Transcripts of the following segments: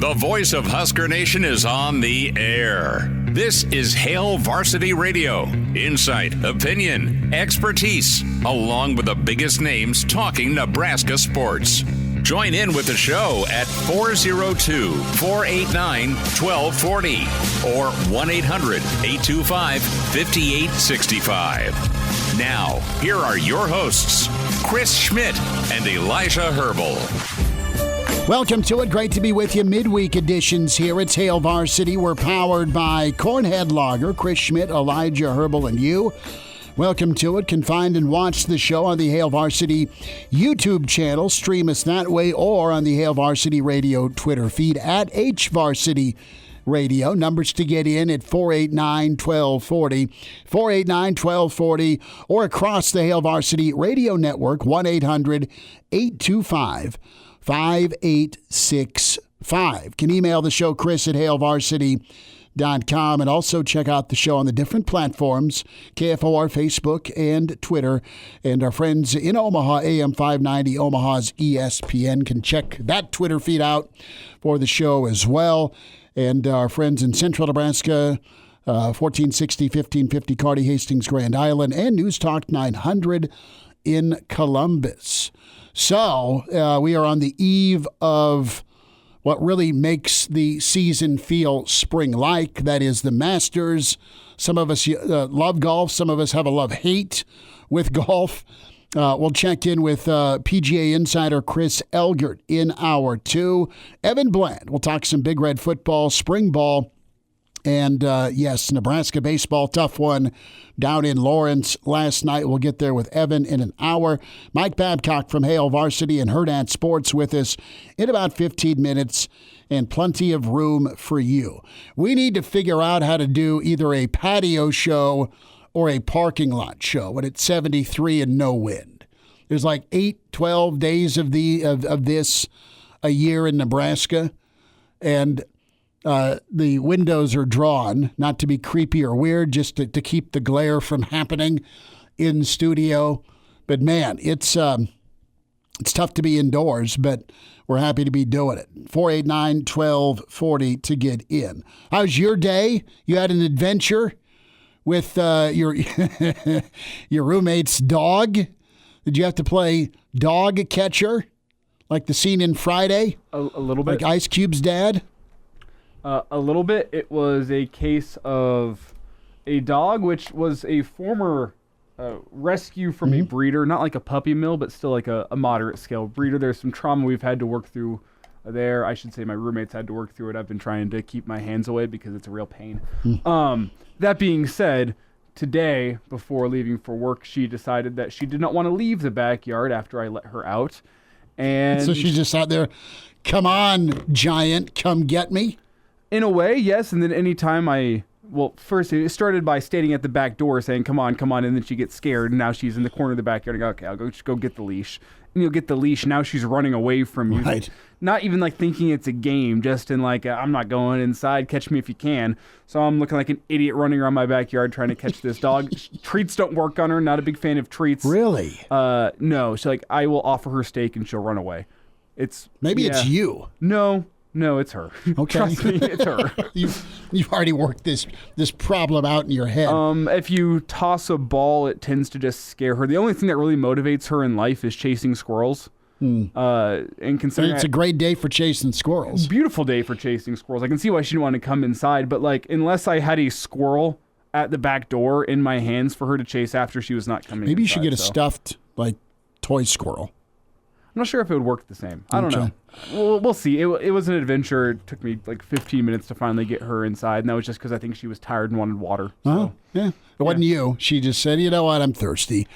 The voice of Husker Nation is on the air. This is Hail Varsity Radio. Insight, opinion, expertise, along with the biggest names talking Nebraska sports. Join in with the show at 402-489-1240 or 1-800-825-5865. Now, here are your hosts, Chris Schmidt and Elijah Herbel. Welcome to it. Great to be with you. Midweek editions here. It's Hail Varsity. We're powered by Cornhead Lager, Chris Schmidt, Elijah Herbel, and you. Welcome to it. Can find and watch the show on the Hail Varsity YouTube channel. Stream us that way or on the Hail Varsity Radio Twitter feed at HVarsity Radio. Numbers to get in at 489-1240, 489-1240, or across the Hail Varsity Radio Network, 1-800-825-5865. Can email the show, Chris at hailvarsity.com, and also check out the show on the different platforms, KFOR, Facebook, and Twitter. And our friends in Omaha, AM 590, Omaha's ESPN, can check that Twitter feed out for the show as well. And our friends in Central Nebraska, 1460, 1550, Kearney, Hastings, Grand Island, and News Talk 900 in Columbus. So we are on the eve of what really makes the season feel spring-like. That is the Masters. Some of us love golf. Some of us have a love-hate with golf. We'll check in with PGA insider Chris Elgert in hour 2. Evan Bland. We'll talk some Big Red football, spring ball, and yes, Nebraska baseball, tough one down in Lawrence last night. We'll get there with Evan in an hour. Mike Babcock from Hail Varsity and Hurrdat Sports with us in about 15 minutes, and plenty of room for you. We need to figure out how to do either a patio show or a parking lot show when it's 73 and no wind. There's like 12 days of this a year in Nebraska, and the windows are drawn, not to be creepy or weird, just to keep the glare from happening in studio. But man, it's tough to be indoors, but we're happy to be doing it. 489-1240 to get in. How's your day? You had an adventure with your your roommate's dog? Did you have to play dog catcher like the scene in Friday? A little bit. Like Ice Cube's dad? A little bit. It was a case of a dog, which was a former rescue from a breeder, not like a puppy mill, but still like a moderate scale breeder. There's some trauma we've had to work through there. I should say my roommates had to work through it. I've been trying to keep my hands away because it's a real pain. That being said, today, before leaving for work, she decided that she did not want to leave the backyard after I let her out. And so she just sat there, come on, giant, come get me? In a way, yes. And then anytime first it started by standing at the back door saying, come on. And then she gets scared. And now she's in the corner of the backyard. I go, okay, I'll just go get the leash. And you'll get the leash. Now she's running away from you. Right. Not even like thinking it's a game, just in like, I'm not going inside. Catch me if you can. So I'm looking like an idiot running around my backyard trying to catch this dog. Treats don't work on her. Not a big fan of treats. Really? No. So like, I will offer her steak and she'll run away. It's you. No, it's her. Okay. Trust me, it's her. You've already worked this problem out in your head. If you toss a ball, it tends to just scare her. The only thing that really motivates her in life is chasing squirrels. And considering it's a great day for chasing squirrels. Beautiful day for chasing squirrels. I can see why she didn't want to come inside, but like unless I had a squirrel at the back door in my hands for her to chase after, she was not coming. Maybe you inside, should get a stuffed like toy squirrel. I'm not sure if it would work the same. I don't know. We'll see. It was an adventure. It took me like 15 minutes to finally get her inside, and that was just because I think she was tired and wanted water. So. Yeah. It wasn't you. She just said, you know what, I'm thirsty.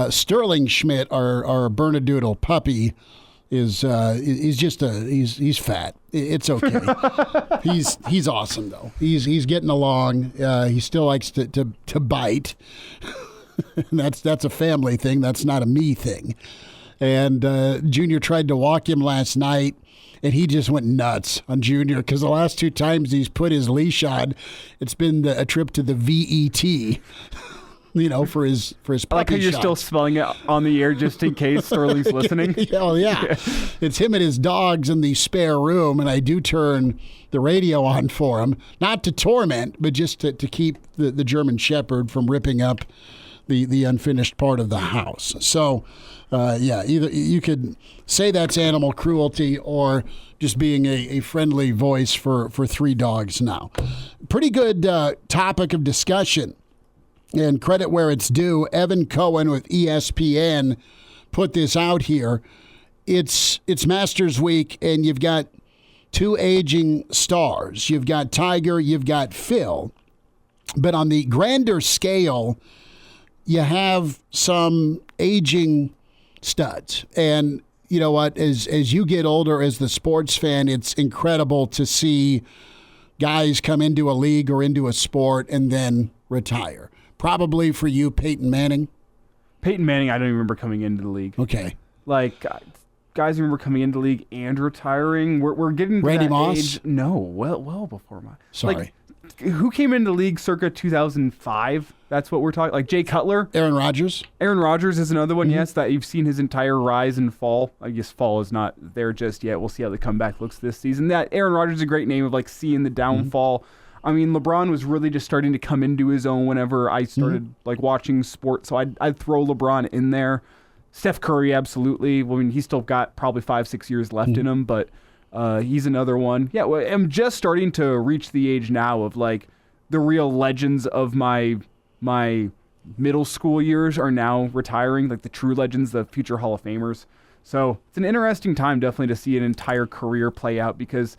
Sterling Schmidt, our Bernedoodle puppy, he's fat. It's okay. He's awesome though. He's getting along. He still likes to bite. That's a family thing. That's not a me thing. And Junior tried to walk him last night, and he just went nuts on Junior because the last 2 times he's put his leash on, it's been a trip to the VET. for his puppy I like how you're shots. still spelling it on the air just in case Sterling's listening. Yeah. It's him and his dogs in the spare room, and I do turn the radio on for him, not to torment, but just to keep the German Shepherd from ripping up the unfinished part of the house. So, either you could say that's animal cruelty or just being a friendly voice for three dogs now. Pretty good topic of discussion. And credit where it's due, Evan Cohen with ESPN put this out here. It's Masters Week, and you've got two aging stars. You've got Tiger, you've got Phil. But on the grander scale, you have some aging studs. And you know what? As you get older as the sports fan, it's incredible to see guys come into a league or into a sport and then retire. Probably for you, Peyton Manning. Peyton Manning, I don't even remember coming into the league. Okay. Like, guys remember coming into the league and retiring. We're getting to Randy that Moss? age. No, well before my. Sorry. Like, who came into the league circa 2005? That's what we're talking. Like Jay Cutler. Aaron Rodgers. Aaron Rodgers is another one, yes, that you've seen his entire rise and fall. I guess fall is not there just yet. We'll see how the comeback looks this season. That Aaron Rodgers is a great name of like seeing the downfall. I mean, LeBron was really just starting to come into his own whenever I started like watching sports. So I'd throw LeBron in there. Steph Curry, absolutely. I mean, he's still got probably 5-6 years left in him, but he's another one. Yeah, well, I'm just starting to reach the age now of like the real legends of my middle school years are now retiring, like the true legends, the future Hall of Famers. So it's an interesting time definitely to see an entire career play out because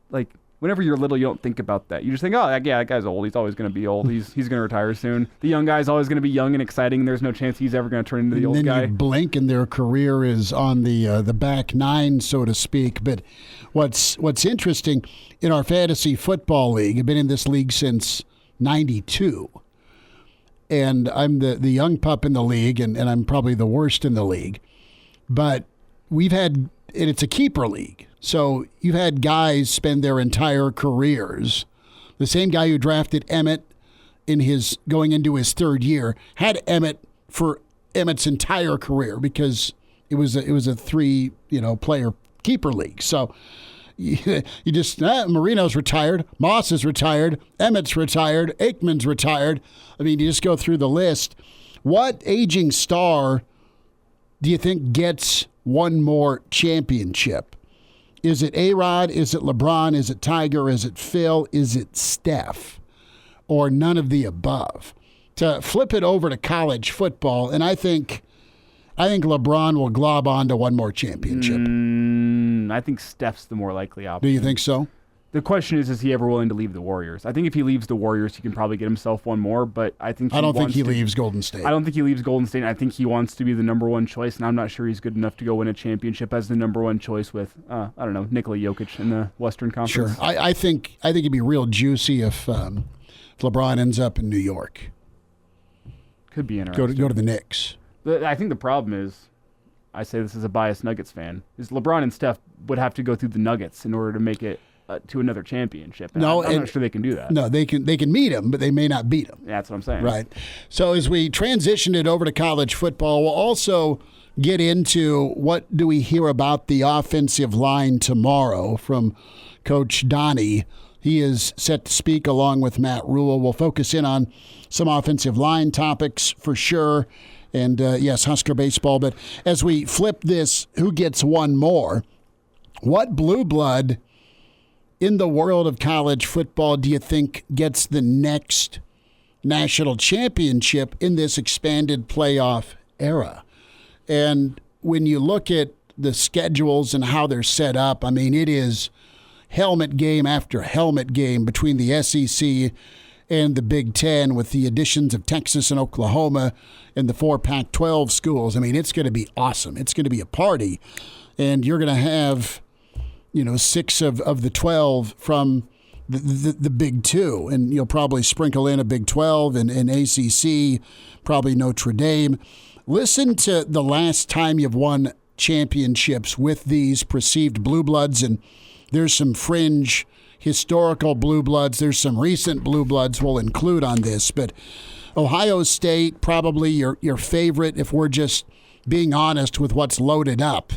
like whenever you're little, you don't think about that. You just think, oh, yeah, that guy's old. He's always going to be old. He's going to retire soon. The young guy's always going to be young and exciting, and there's no chance he's ever going to turn into the old then guy. You blink and their career is on the back nine, so to speak. But what's interesting, in our fantasy football league, I've been in this league since 92. And I'm the young pup in the league, and I'm probably the worst in the league. But we've had, and it's a keeper league. So you've had guys spend their entire careers. The same guy who drafted Emmett going into his third year had Emmett for Emmett's entire career because it was a three player keeper league. So you just Marino's retired, Moss is retired, Emmett's retired, Aikman's retired. I mean, you just go through the list. What aging star do you think gets one more championship? Is it A-Rod? Is it LeBron? Is it Tiger? Is it Phil? Is it Steph? Or none of the above? To flip it over to college football, and I think LeBron will glob on to one more championship. I think Steph's the more likely option. Do you think so? The question is he ever willing to leave the Warriors? I think if he leaves the Warriors, he can probably get himself one more, but I don't think he leaves Golden State. I don't think he leaves Golden State. I think he wants to be the number one choice, and I'm not sure he's good enough to go win a championship as the number one choice with, Nikola Jokic in the Western Conference. Sure. I think it'd be real juicy if LeBron ends up in New York. Could be interesting. Go to the Knicks. I think the problem is, I say this as a biased Nuggets fan, is LeBron and Steph would have to go through the Nuggets in order to make it to another championship. And I'm not sure they can do that. No, they can meet him, but they may not beat him. Yeah, that's what I'm saying. Right. So as we transition it over to college football, we'll also get into what do we hear about the offensive line tomorrow from Coach Donnie. He is set to speak along with Matt Rhule. We'll focus in on some offensive line topics for sure. And, yes, Husker baseball. But as we flip this, who gets one more? What blue blood in the world of college football do you think gets the next national championship in this expanded playoff era? And when you look at the schedules and how they're set up, I mean, it is helmet game after helmet game between the SEC and the Big Ten with the additions of Texas and Oklahoma and the 4 Pac-12 schools. I mean, it's going to be awesome. It's going to be a party. And you're going to have 6 of the 12 from the Big Two, and you'll probably sprinkle in a Big 12 and ACC, probably Notre Dame. Listen to the last time you've won championships with these perceived blue bloods, and there's some fringe historical blue bloods. There's some recent blue bloods we'll include on this, but Ohio State, probably your favorite if we're just being honest with what's loaded up.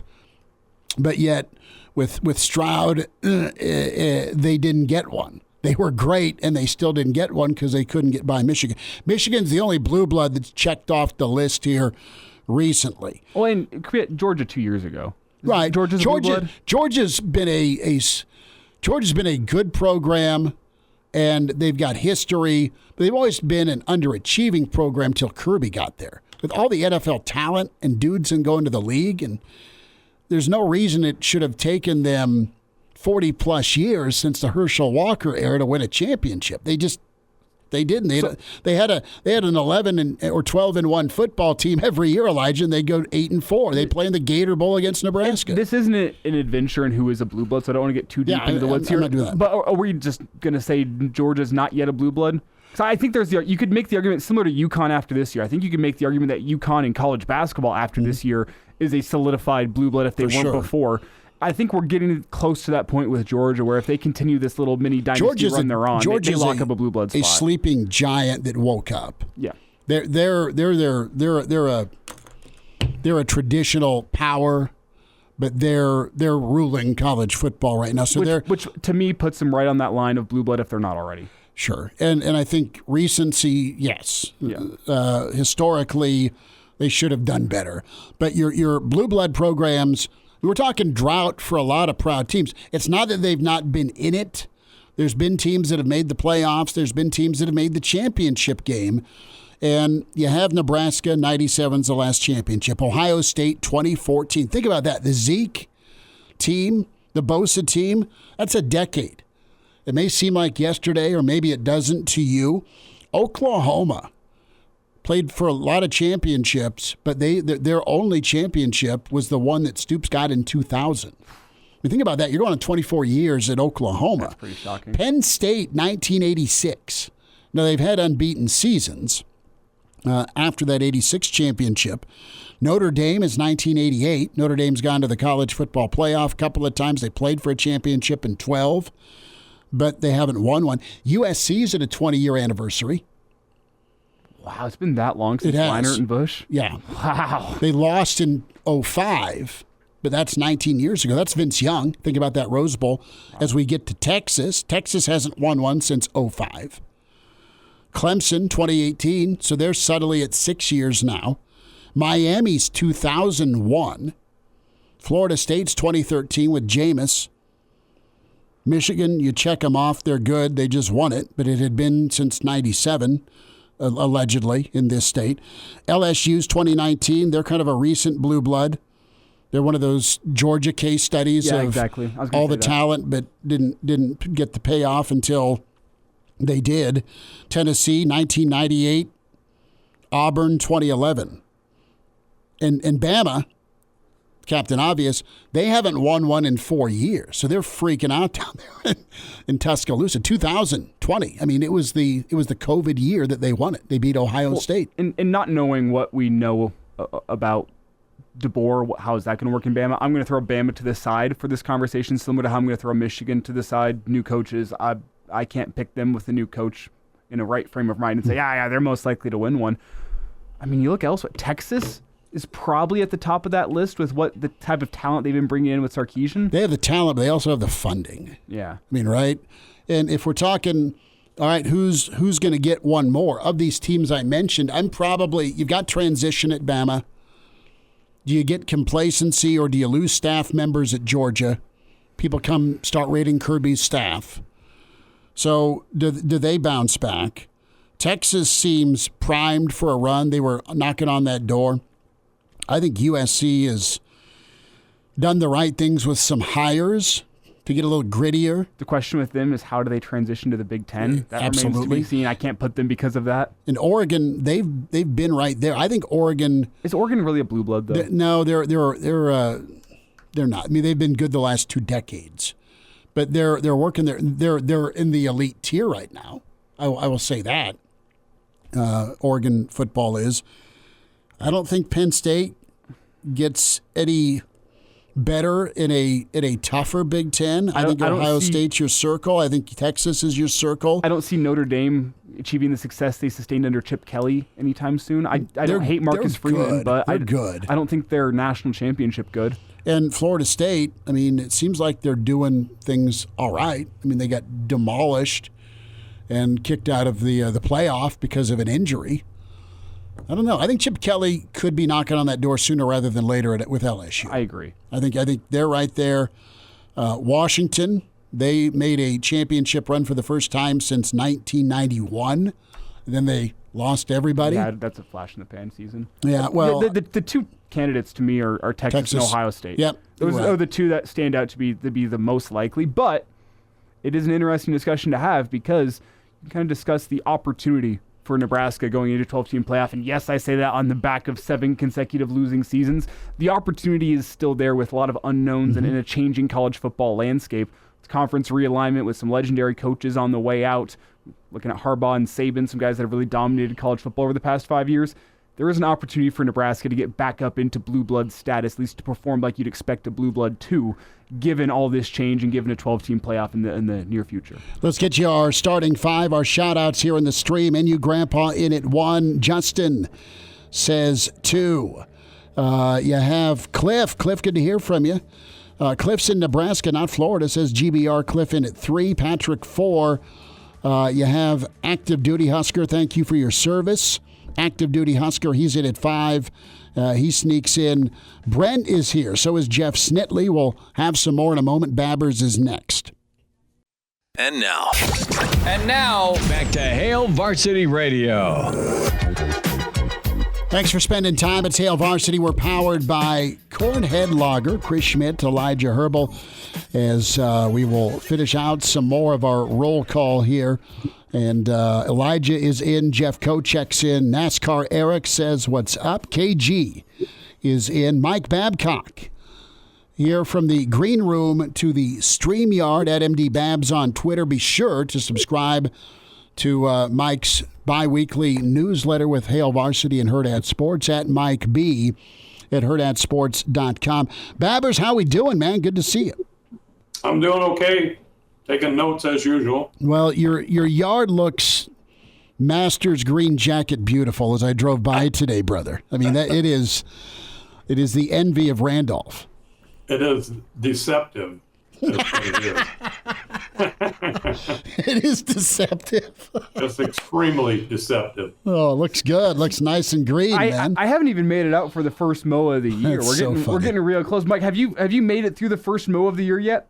But yet, with Stroud, they didn't get one. They were great, and they still didn't get one because they couldn't get by Michigan. Michigan's the only blue blood that's checked off the list here recently. Well, and Georgia 2 years ago. Right. Georgia's blue blood? Georgia's been a good program, and they've got history, but they've always been an underachieving program till Kirby got there. With all the NFL talent and dudes and going to the league, and there's no reason it should have taken them 40-plus years since the Herschel Walker era to win a championship. They didn't. They had an 11 or 12-1 football team every year, Elijah, and they go 8-4. They play in the Gator Bowl against Nebraska. This isn't an adventure in who is a blue blood, so I don't want to get too deep into the woods here. I'm not doing that. But are we just going to say Georgia's not yet a blue blood? So I think you could make the argument similar to UConn after this year. I think you could make the argument that UConn in college basketball after this year is a solidified blue blood if they weren't before. I think we're getting close to that point with Georgia, where if they continue this little mini dynasty run they're on, they lock up a blue blood spot. A sleeping giant that woke up. Yeah, they're a traditional power, but they're ruling college football right now. So which to me puts them right on that line of blue blood if they're not already. Sure, and I think recency, yes. Yeah. Historically, they should have done better. But your blue blood programs. We were talking drought for a lot of proud teams. It's not that they've not been in it. There's been teams that have made the playoffs. There's been teams that have made the championship game. And you have Nebraska, 97's the last championship. Ohio State, 2014. Think about that. The Zeke team, the Bosa team, that's a decade. It may seem like yesterday, or maybe it doesn't to you. Oklahoma played for a lot of championships, but their only championship was the one that Stoops got in 2000. I mean, think about that. You're going on 24 years at Oklahoma. That's pretty shocking. Penn State, 1986. Now, they've had unbeaten seasons after that 86 championship. Notre Dame is 1988. Notre Dame's gone to the college football playoff a couple of times. They played for a championship in 12, but they haven't won one. USC's at a 20-year anniversary. Wow, it's been that long since Leinart and Bush? Yeah. Wow. They lost in 2005, but that's 19 years ago. That's Vince Young. Think about that Rose Bowl. As we get to Texas, Texas hasn't won one since 2005. Clemson, 2018, so they're subtly at 6 years now. Miami's 2001. Florida State's 2013 with Jameis. Michigan, you check them off, they're good. They just won it, but it had been since 97. Allegedly in this state. LSU's 2019, they're kind of a recent blue blood. They're one of those Georgia case studies of exactly. all the talent, but didn't get the payoff until they did. Tennessee, 1998. Auburn, 2011. And Bama, Captain Obvious, they haven't won one in 4 years, so they're freaking out down there in Tuscaloosa. 2020. I mean, it was the COVID year that they won it. They beat Ohio State. And not knowing what we know about DeBoer, how is that going to work in Bama? I'm going to throw Bama to the side for this conversation, similar to how I'm going to throw Michigan to the side. New coaches, I can't pick them with a new coach in a right frame of mind and say, yeah, they're most likely to win one. I mean, you look elsewhere. Texas is probably at the top of that list with what the type of talent they've been bringing in with Sarkisian. They have the talent, but they also have the funding. Yeah. I mean, right? And if we're talking, all right, who's going to get one more? Of these teams I mentioned, you've got transition at Bama. Do you get complacency or do you lose staff members at Georgia? People start rating Kirby's staff. So do they bounce back? Texas seems primed for a run. They were knocking on that door. I think USC has done the right things with some hires to get a little grittier. The question with them is how do they transition to the Big Ten? That remains to be seen. I can't put them because of that. In Oregon, they've been right there. I think Oregon is Oregon really a blue blood though? No, they're not. I mean, they've been good the last 2 decades, but they're working there. They're in the elite tier right now. I will say that. Oregon football is. I don't think Penn State gets any better in a tougher Big Ten. I think Ohio State's your circle. I think Texas is your circle. I don't see Notre Dame achieving the success they sustained under Chip Kelly anytime soon. I don't hate Marcus Freeman, but I don't think they're national championship good. And Florida State, I mean, it seems like they're doing things all right. I mean, they got demolished and kicked out of the playoff because of an injury. I don't know. I think Chip Kelly could be knocking on that door sooner rather than later with LSU. I agree. I think they're right there. Washington, they made a championship run for the first time since 1991. Then they lost everybody. Yeah, that's a flash in the pan season. Yeah, well, the two candidates to me are Texas and Ohio State. Yep, those are the two that stand out to be the most likely. But it is an interesting discussion to have because you kind of discuss the opportunity for Nebraska going into 12-team playoff. And yes, I say that on the back of 7 consecutive losing seasons. The opportunity is still there with a lot of unknowns and in a changing college football landscape. With conference realignment with some legendary coaches on the way out, looking at Harbaugh and Saban, some guys that have really dominated college football over the past 5 years. There is an opportunity for Nebraska to get back up into blue blood status, at least to perform like you'd expect a blue blood to, given all this change and given a 12-team playoff in the near future. Let's get you our starting 5, our shout-outs here in the stream. NU Grandpa in at 1. Justin says 2. You have Cliff. Cliff, good to hear from you. Cliff's in Nebraska, not Florida, says GBR. Cliff in at 3. Patrick, 4. You have Active Duty Husker. Thank you for your service. Active Duty Husker, he's in at 5. He sneaks in. Brent is here. So is Jeff Snitley. We'll have some more in a moment. Babbers is next. And now, back to Hail Varsity Radio. Thanks for spending time at Hail Varsity. We're powered by Cornhead Lager, Chris Schmidt, Elijah Herbel, as we will finish out some more of our roll call here. And Elijah is in. Jeff Kochek's in. NASCAR Eric says, what's up? KG is in. Mike Babcock here from the green room to the StreamYard at MD Babs on Twitter. Be sure to subscribe to Mike's bi-weekly newsletter with Hail Varsity and Hurrdat Sports at Mike B at hurrdatsports.com. Babbers, how we doing, man? Good to see you. I'm doing okay. Taking notes as usual. Well, your yard looks Masters green jacket beautiful as I drove by today, brother. I mean, it is the envy of Randolph. It is deceptive. That's what it is. It is deceptive. It's extremely deceptive. Oh, it looks good. Looks nice and green, man. I haven't even made it out for the first mow of the year. We're getting real close. Mike, have you made it through the first mow of the year yet?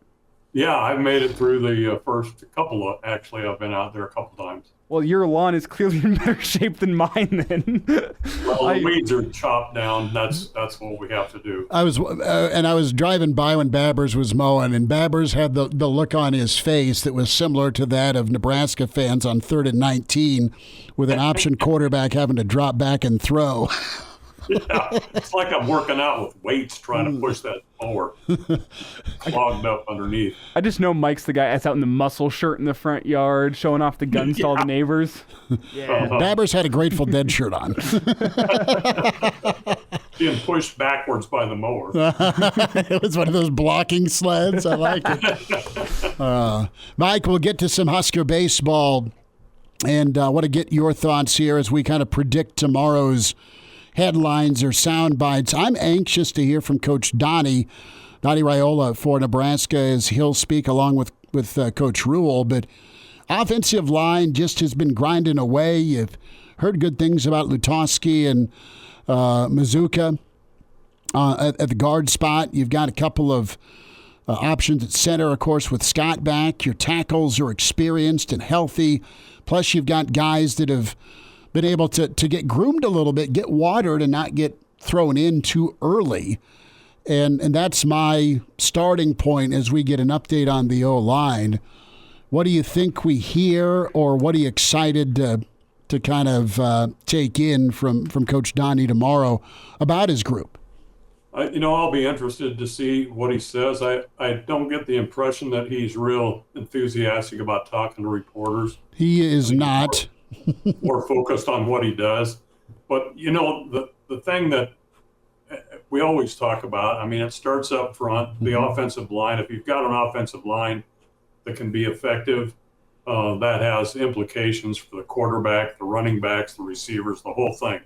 Yeah, I've made it through the first couple of. Actually, I've been out there a couple times. Well, your lawn is clearly in better shape than mine then. Well, the weeds are chopped down. That's what we have to do. I was driving by when Babbers was mowing, and Babbers had the look on his face that was similar to that of Nebraska fans on 3rd and 19 with an option quarterback having to drop back and throw. Yeah, it's like I'm working out with weights trying to push that mower clogged up underneath. I just know Mike's the guy that's out in the muscle shirt in the front yard, showing off the guns to all the neighbors. Yeah. Babbers had a Grateful Dead shirt on. Being pushed backwards by the mower. It was one of those blocking sleds. I like it. Mike, we'll get to some Husker baseball, and want to get your thoughts here as we kind of predict tomorrow's headlines or sound bites. I'm anxious to hear from Coach Donnie Raiola for Nebraska as he'll speak along with Coach Rhule. But offensive line just has been grinding away. You've heard good things about Lutoski and Mizuka at the guard spot. You've got a couple of options at center, of course, with Scott back. Your tackles are experienced and healthy. Plus, you've got guys that have been able to get groomed a little bit, get watered, and not get thrown in too early. And that's my starting point as we get an update on the O-line. What do you think we hear, or what are you excited to kind of take in from Coach Donnie tomorrow about his group? I'll be interested to see what he says. I don't get the impression that he's real enthusiastic about talking to reporters. He is not. More focused on what he does. But, the thing that we always talk about. I mean, it starts up front, the offensive line. If you've got an offensive line that can be effective, that has implications for the quarterback, the running backs, the receivers, the whole thing.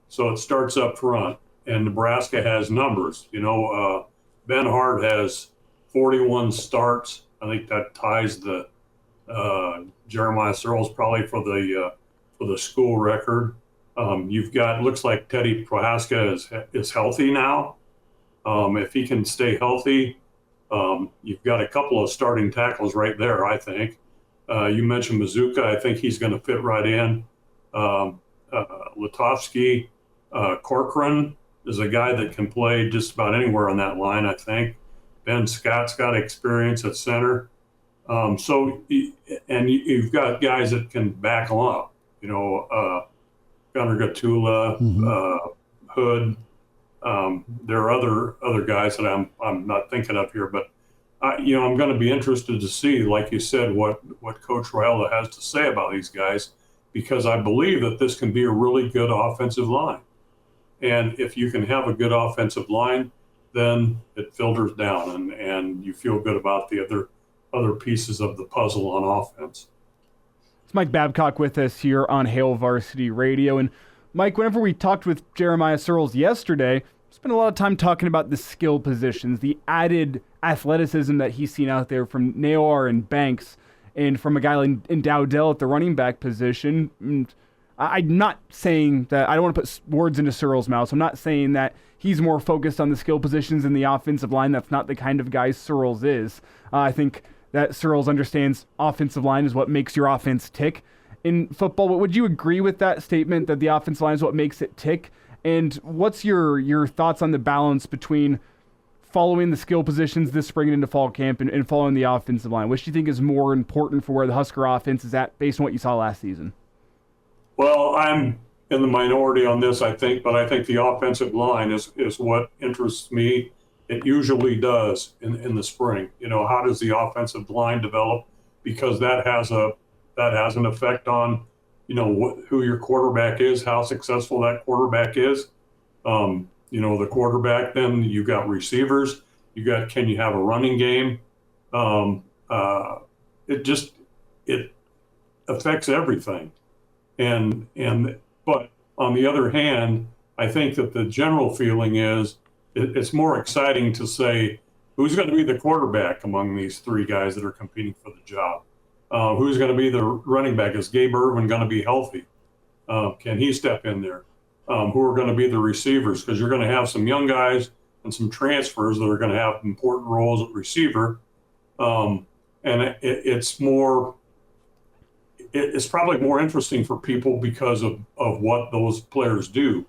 So it starts up front, and Nebraska has numbers. Ben Hart has 41 starts. I think that ties the Jeremiah Searles probably for the school record. You've got, looks like Teddy Prohaska is healthy now. If he can stay healthy, you've got a couple of starting tackles right there, I think. You mentioned Mazuka. I think he's going to fit right in. Latovsky, Corcoran is a guy that can play just about anywhere on that line, I think. Ben Scott's got experience at center. You've got guys that can back them up. Gunnar Gatula, Hood. There are other guys that I'm not thinking of here, but I'm going to be interested to see, like you said, what Coach Rhule has to say about these guys, because I believe that this can be a really good offensive line. And if you can have a good offensive line, then it filters down, and you feel good about the other pieces of the puzzle on offense. It's Mike Babcock with us here on Hail Varsity Radio. And Mike, whenever we talked with Jeremiah Searles yesterday, spent a lot of time talking about the skill positions, the added athleticism that he's seen out there from Naor and Banks, and from a guy like Dowdell at the running back position. And I'm not saying that, I don't want to put words into Searles' mouth, so I'm not saying that he's more focused on the skill positions in the offensive line. That's not the kind of guy Searles is. I think that Searles understands offensive line is what makes your offense tick. In football, would you agree with that statement, that the offensive line is what makes it tick? And what's your thoughts on the balance between following the skill positions this spring into fall camp and following the offensive line? Which do you think is more important for where the Husker offense is at based on what you saw last season? Well, I'm in the minority on this, I think, but I think the offensive line is what interests me. It usually does in the spring. How does the offensive line develop? Because that has an effect on, who your quarterback is, how successful that quarterback is. The quarterback, then you got receivers, can you have a running game? It affects everything. But on the other hand, I think that the general feeling is it's more exciting to say who's going to be the quarterback among these three guys that are competing for the job. Who's going to be the running back? Is Gabe Irvin going to be healthy? Can he step in there? Who are going to be the receivers? Because you're going to have some young guys and some transfers that are going to have important roles at receiver. It's probably more interesting for people because of what those players do.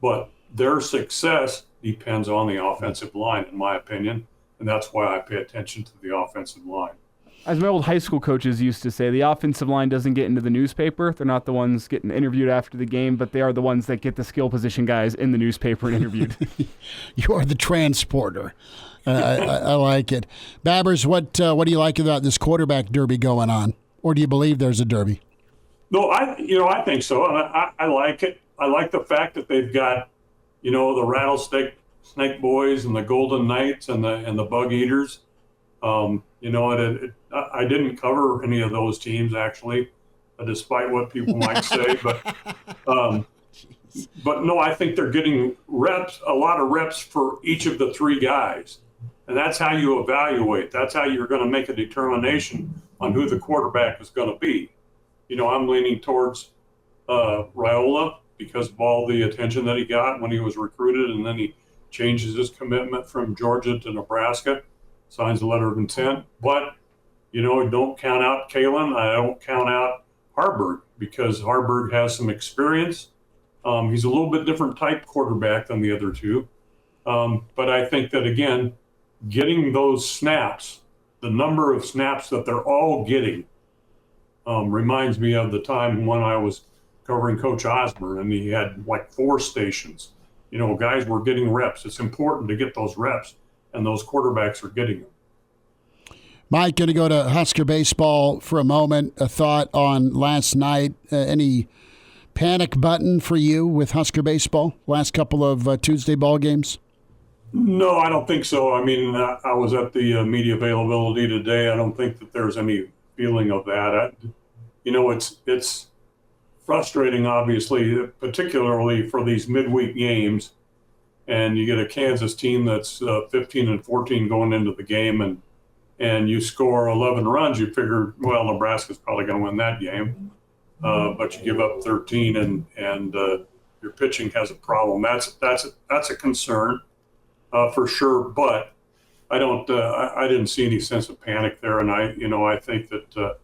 But their success depends on the offensive line, in my opinion, and that's why I pay attention to the offensive line. As my old high school coaches used to say, the offensive line doesn't get into the newspaper. They're not the ones getting interviewed after the game, but they are the ones that get the skill position guys in the newspaper and interviewed. You are the transporter. I like it. Babbers, what do you like about this quarterback derby going on? Or do you believe there's a derby? No, I think so. I like it. I like the fact that they've got, the Rattlesnake Boys and the Golden Knights and the Bug Eaters. I didn't cover any of those teams, actually, despite what people might say. But no, I think they're getting a lot of reps for each of the three guys. And that's how you evaluate. That's how you're going to make a determination on who the quarterback is going to be. I'm leaning towards Rhule because of all the attention that he got when he was recruited, and then he changes his commitment from Georgia to Nebraska, signs a letter of intent. But, don't count out Kalen. I don't count out Harburg because Harburg has some experience. He's a little bit different type quarterback than the other two. But I think that, again, getting those snaps, the number of snaps that they're all getting, reminds me of the time when I was covering Coach Osborne, and he had like 4 stations. Guys were getting reps. It's important to get those reps, and those quarterbacks are getting them. Mike, going to go to Husker Baseball for a moment. A thought on last night. Any panic button for you with Husker Baseball? Last couple of Tuesday ball games? No, I don't think so. I mean, I was at the media availability today. I don't think that there's any feeling of that. It's frustrating, obviously, particularly for these midweek games. And you get a Kansas team that's 15-14 going into the game, and you score 11 runs. You figure, well, Nebraska's probably going to win that game, but you give up 13, and your pitching has a problem. That's a concern. For sure, but I don't. I didn't see any sense of panic there, and I think that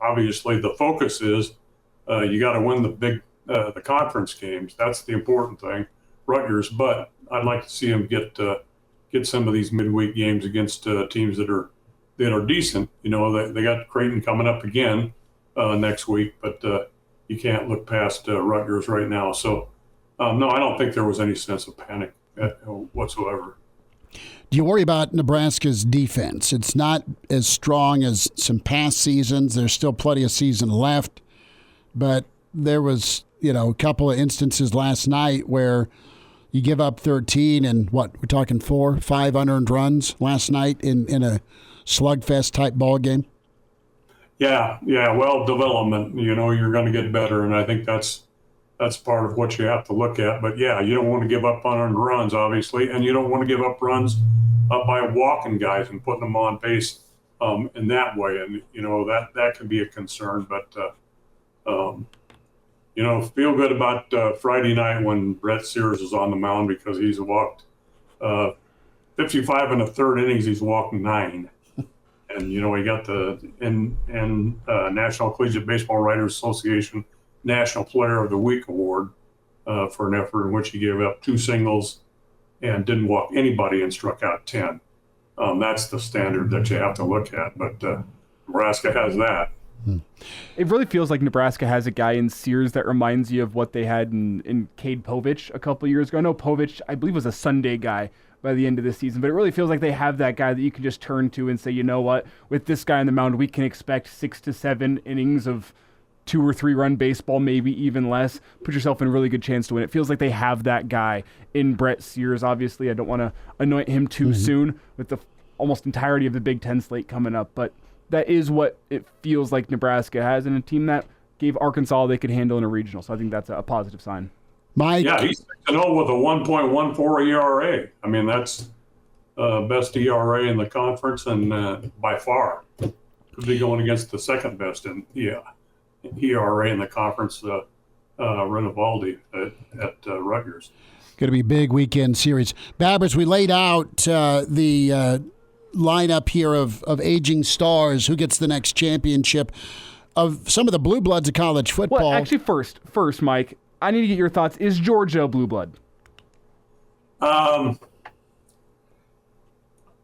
obviously the focus is you got to win the conference games. That's the important thing, Rutgers. But I'd like to see them get some of these midweek games against teams that are decent. They got Creighton coming up again next week, but you can't look past Rutgers right now. So no, I don't think there was any sense of panic whatsoever. Do you worry about Nebraska's defense? It's not as strong as some past seasons. There's still plenty of season left, but there was, a couple of instances last night where you give up 13 and we're talking 4-5 unearned runs last night in a slugfest type ball game. Yeah. Well, development, you're going to get better, and I think that's part of what you have to look at. But, yeah, you don't want to give up unearned runs, obviously, and you don't want to give up runs by walking guys and putting them on base in that way. And, that can be a concern. But, feel good about Friday night when Brett Sears is on the mound, because he's walked 55 and a third innings. He's walked 9. And, he got the National Collegiate Baseball Writers Association National Player of the Week award for an effort in which he gave up 2 singles and didn't walk anybody and struck out 10. That's the standard that you have to look at, but Nebraska has that. It really feels like Nebraska has a guy in Sears that reminds you of what they had in Cade Povich a couple years ago. I know Povich, I believe, was a Sunday guy by the end of the season, but it really feels like they have that guy that you can just turn to and say, you know what, with this guy on the mound, we can expect 6 to 7 innings of 2 or 3 run baseball, maybe even less. Put yourself in a really good chance to win. It feels like they have that guy in Brett Sears. Obviously, I don't want to anoint him too soon with the almost entirety of the Big Ten slate coming up, but that is what it feels like Nebraska has, in a team that gave Arkansas they could handle in a regional. So I think that's a positive sign. Mike? Yeah, he's 6-0 with a 1.14 ERA. I mean, that's best ERA in the conference, and by far could be going against the second best in ERA in the conference, Renovaldi at Rutgers. Going to be big weekend series. Babbers, we laid out the lineup here of aging stars. Who gets the next championship of some of the blue bloods of college football? Well, actually, first, Mike, I need to get your thoughts. Is Georgia a blue blood? I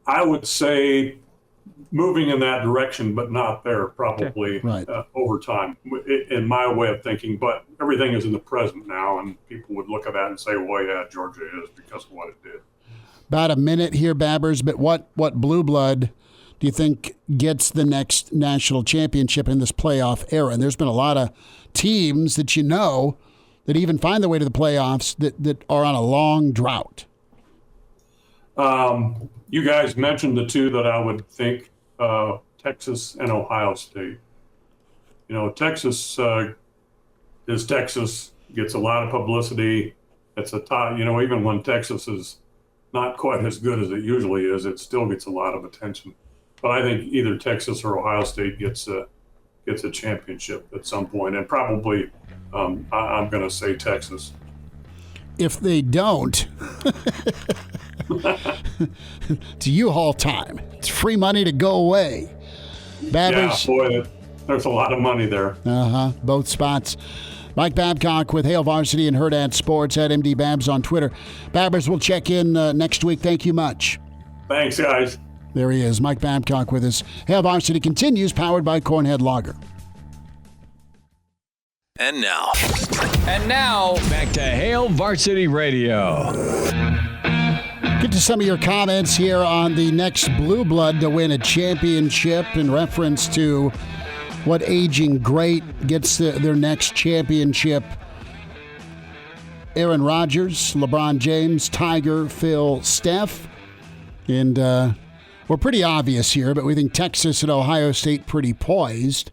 would say moving in that direction, but not there probably over time, in my way of thinking. But everything is in the present now, and people would look at that and say, well, yeah, Georgia is because of what it did. About a minute here, Babbers, but what blue blood do you think gets the next national championship in this playoff era? And there's been a lot of teams that that even find their way to the playoffs that are on a long drought. You guys mentioned the two that I would think, Texas and Ohio State. Texas is Texas, gets a lot of publicity. It's a top, even when Texas is not quite as good as it usually is, it still gets a lot of attention. But I think either Texas or Ohio State gets a championship at some point, and probably I'm going to say Texas. If they don't, it's U-Haul time. It's free money to go away. Babbers, yeah, boy, there's a lot of money there. Both spots. Mike Babcock with Hail Varsity and Hurrdat Sports at MD Babs on Twitter. Babbers, we'll check in next week. Thank you much. Thanks, guys. There he is, Mike Babcock with us. Hail Varsity continues, powered by Cornhead Lager. And now, back to Hail Varsity Radio. Get to some of your comments here on the next blue blood to win a championship in reference to what aging great gets their next championship. Aaron Rodgers, LeBron James, Tiger, Phil, Steph. And we're pretty obvious here, but we think Texas and Ohio State pretty poised.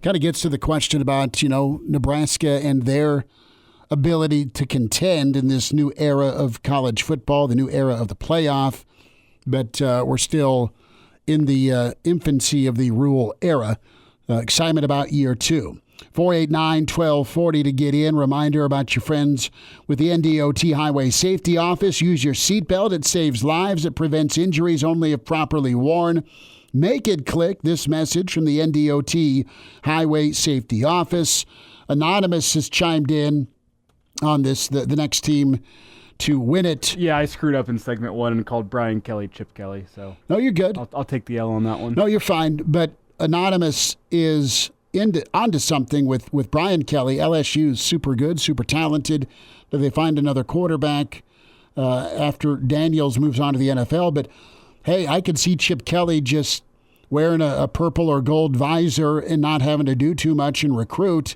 Kind of gets to the question about, Nebraska and their ability to contend in this new era of college football, the new era of the playoff. But we're still in the infancy of the Rhule era. Excitement about year 2. 489-1240 to get in. Reminder about your friends with the NDOT Highway Safety Office. Use your seatbelt. It saves lives. It prevents injuries only if properly worn. Make it click. This message from the NDOT Highway Safety Office. Anonymous has chimed in on this, the next team to win it. Yeah, I screwed up in segment 1 and called Brian Kelly Chip Kelly. So no, you're good. I'll take the L on that one. No, you're fine. But Anonymous is onto something with Brian Kelly. LSU is super good, super talented. Do they find another quarterback after Daniels moves on to the NFL? But, hey, I could see Chip Kelly just wearing a purple or gold visor and not having to do too much and recruit.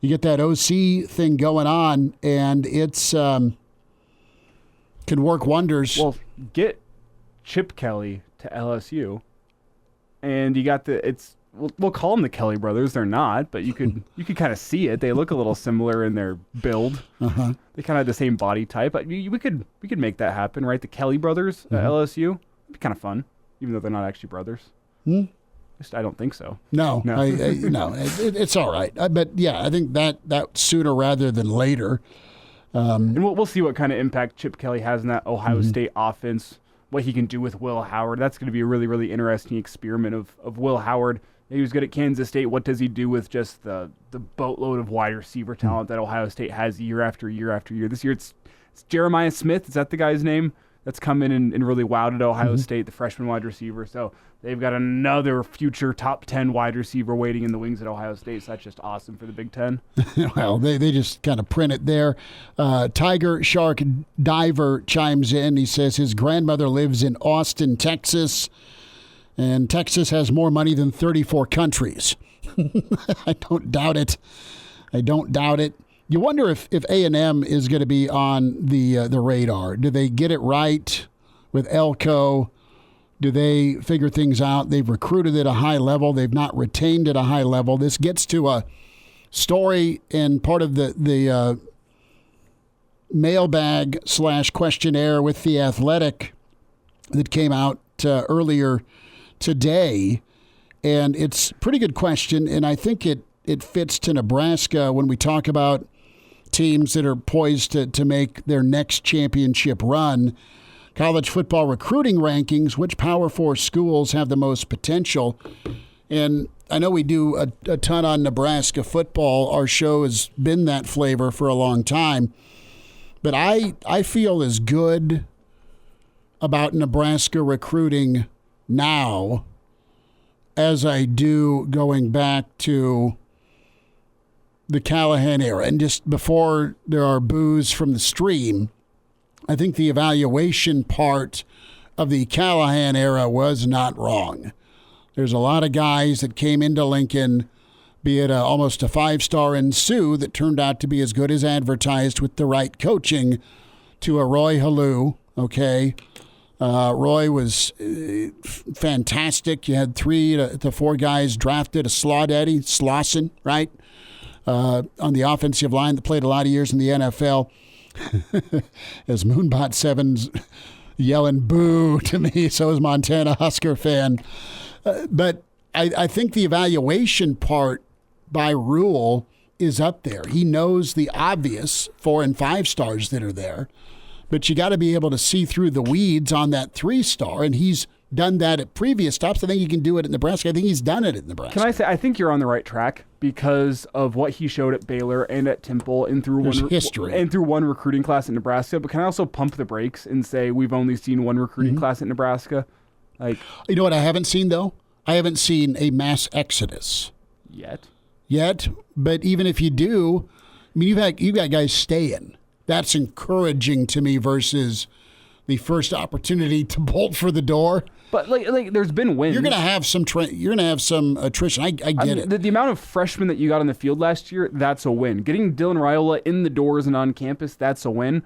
You get that OC thing going on, and it's can work wonders. Well, get Chip Kelly to LSU, and you got we'll call them the Kelly brothers. They're not, but you could kind of see it. They look a little similar in their build. Uh-huh. They kind of have the same body type. But we could make that happen, right? The Kelly brothers at LSU. It'd be kind of fun, even though they're not actually brothers. I don't think so. No. No, it's all right. But yeah, I think that sooner rather than later. And we'll see what kind of impact Chip Kelly has in that Ohio State offense. What he can do with Will Howard. That's going to be a really, really interesting experiment of Will Howard. He was good at Kansas State. What does he do with just the boatload of wide receiver talent that Ohio State has year after year after year? This year it's Jeremiah Smith. Is that the guy's name? That's come in and really wowed at Ohio State, the freshman wide receiver. So they've got another future top 10 wide receiver waiting in the wings at Ohio State. So that's just awesome for the Big Ten. Well, they just kind of print it there. Tiger Shark Diver chimes in. He says his grandmother lives in Austin, Texas, and Texas has more money than 34 countries. I don't doubt it. You wonder if A&M is going to be on the radar. Do they get it right with Elko? Do they figure things out? They've recruited at a high level. They've not retained at a high level. This gets to a story and part of the mailbag / questionnaire with The Athletic that came out earlier today. And it's a pretty good question, and I think it fits to Nebraska when we talk about teams that are poised to make their next championship run. College football recruiting rankings, which Power 4 schools have the most potential? And I know we do a ton on Nebraska football. Our show has been that flavor for a long time. But I feel as good about Nebraska recruiting now as I do going back to the Callahan era. And just before there are boos from the stream, I think the evaluation part of the Callahan era was not wrong. There's a lot of guys that came into Lincoln, be it almost a 5-star in Sioux, that turned out to be as good as advertised with the right coaching, to a Roy Halou, okay? Roy was fantastic. You had 3 to 4 guys drafted, a Slawdaddy, Slauson, right? On the offensive line that played a lot of years in the NFL. As Moonbot 7's yelling boo to me, so is Montana Husker fan. But I think the evaluation part by Rhule is up there. He knows the obvious 4 and 5 stars that are there, but you got to be able to see through the weeds on that 3-star, and he's done that at previous stops. I think he can do it at Nebraska. I think he's done it at Nebraska. Can I say, I think you're on the right track because of what he showed at Baylor and at Temple and through one recruiting class at Nebraska. But can I also pump the brakes and say we've only seen one recruiting class at Nebraska? Like, you know what I haven't seen, though? I haven't seen a mass exodus. Yet. But even if you do, I mean, you've got guys staying. That's encouraging to me versus the first opportunity to bolt for the door. But like there's been wins. You're gonna have some attrition. I get it. The amount of freshmen that you got on the field last year, that's a win. Getting Dylan Raiola in the doors and on campus, that's a win.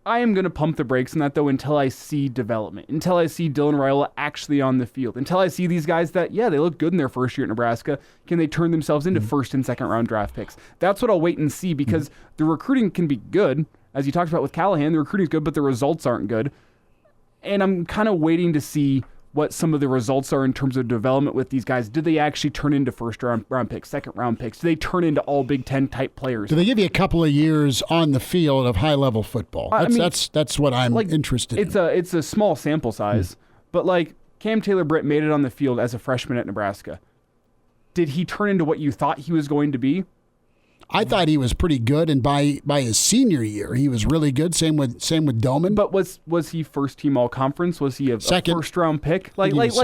I am going to pump the brakes on that, though, until I see development, until I see Dylan Raiola actually on the field, until I see these guys that, yeah, they look good in their first year at Nebraska. Can they turn themselves into first and second round draft picks? That's what I'll wait and see, because the recruiting can be good. As you talked about with Callahan, the recruiting is good, but the results aren't good. And I'm kind of waiting to see what some of the results are in terms of development with these guys. Do they actually turn into first round picks, second round picks? Do they turn into all Big Ten type players? Do they give you a couple of years on the field of high level football? That's what I'm interested in. It's a small sample size, but like Cam Taylor-Britt made it on the field as a freshman at Nebraska. Did he turn into what you thought he was going to be? I thought he was pretty good, and by his senior year, he was really good. Same with Doman. But was he first team all conference? Was he a first round pick? He was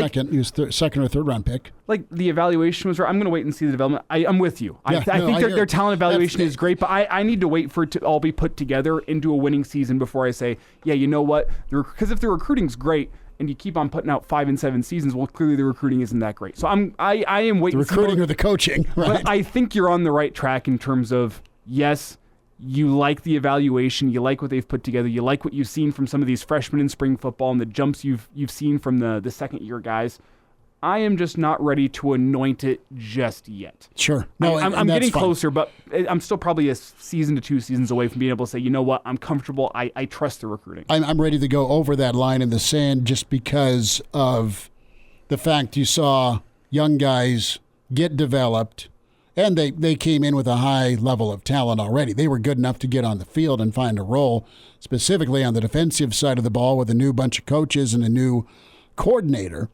second or third round pick. Like the evaluation was right. I'm going to wait and see the development. I'm with you. I think their talent evaluation is great, but I need to wait for it to all be put together into a winning season before I say, yeah, you know what? Because if the recruiting's great, and you keep on putting out 5 and 7 seasons, well, clearly the recruiting isn't that great. So I am waiting. The recruiting or the coaching, right? But I think you're on the right track in terms of, yes, you like the evaluation, you like what they've put together, you like what you've seen from some of these freshmen in spring football and the jumps you've seen from the second year guys. I am just not ready to anoint it just yet. Sure. No, I'm getting closer, but I'm still probably a season to 2 seasons away from being able to say, you know what, I'm comfortable. I trust the recruiting. I'm ready to go over that line in the sand just because of the fact you saw young guys get developed, and they came in with a high level of talent already. They were good enough to get on the field and find a role, specifically on the defensive side of the ball with a new bunch of coaches and a new coordinator.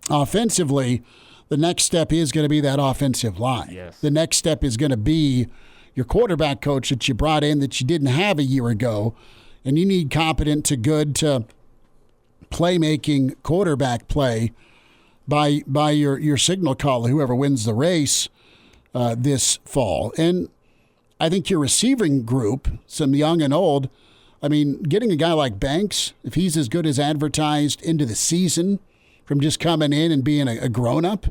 Offensively, the next step is going to be that offensive line. Yes. The next step is going to be your quarterback coach that you brought in that you didn't have a year ago, and you need competent to good to playmaking quarterback play by your signal caller, whoever wins the race this fall. And I think your receiving group, some young and old, I mean, getting a guy like Banks, if he's as good as advertised into the season, from just coming in and being a grown-up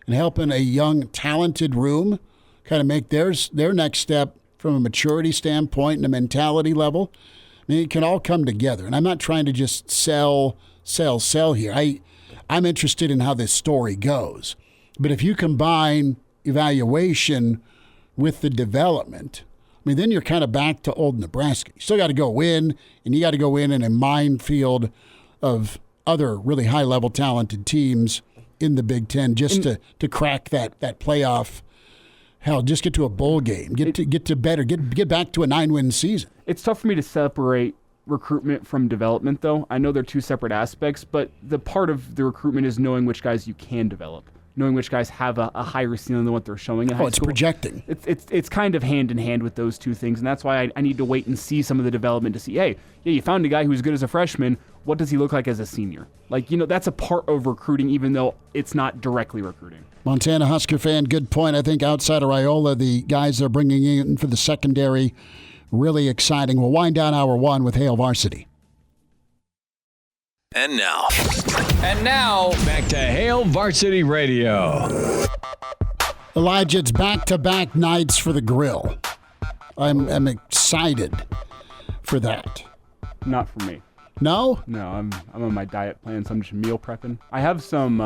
and helping a young, talented room kind of make their next step from a maturity standpoint and a mentality level. I mean, it can all come together. And I'm not trying to just sell here. I'm interested in how this story goes. But if you combine evaluation with the development, I mean, then you're kind of back to old Nebraska. You still got to go win, and you got to go in a minefield of other really high-level talented teams in the Big Ten just to crack that playoff. Hell, just get to a bowl game, get back to a 9-win season. It's tough for me to separate recruitment from development, though. I know they're two separate aspects, but the part of the recruitment is knowing which guys you can develop, knowing which guys have a higher ceiling than what they're showing in high it's school. Projecting. It's kind of hand in hand with those two things, and that's why I need to wait and see some of the development to see, hey, yeah, you found a guy who's good as a freshman. What does he look like as a senior? Like, that's a part of recruiting, even though it's not directly recruiting. Montana Husker fan, good point. I think outside of Raiola, the guys they're bringing in for the secondary, really exciting. We'll wind down hour 1 with Hail Varsity. And now, back to Hail Varsity Radio. Elijah, it's back-to-back nights for the grill. I'm excited for that. Not for me. No? No, I'm on my diet plan, so I'm just meal prepping. I have some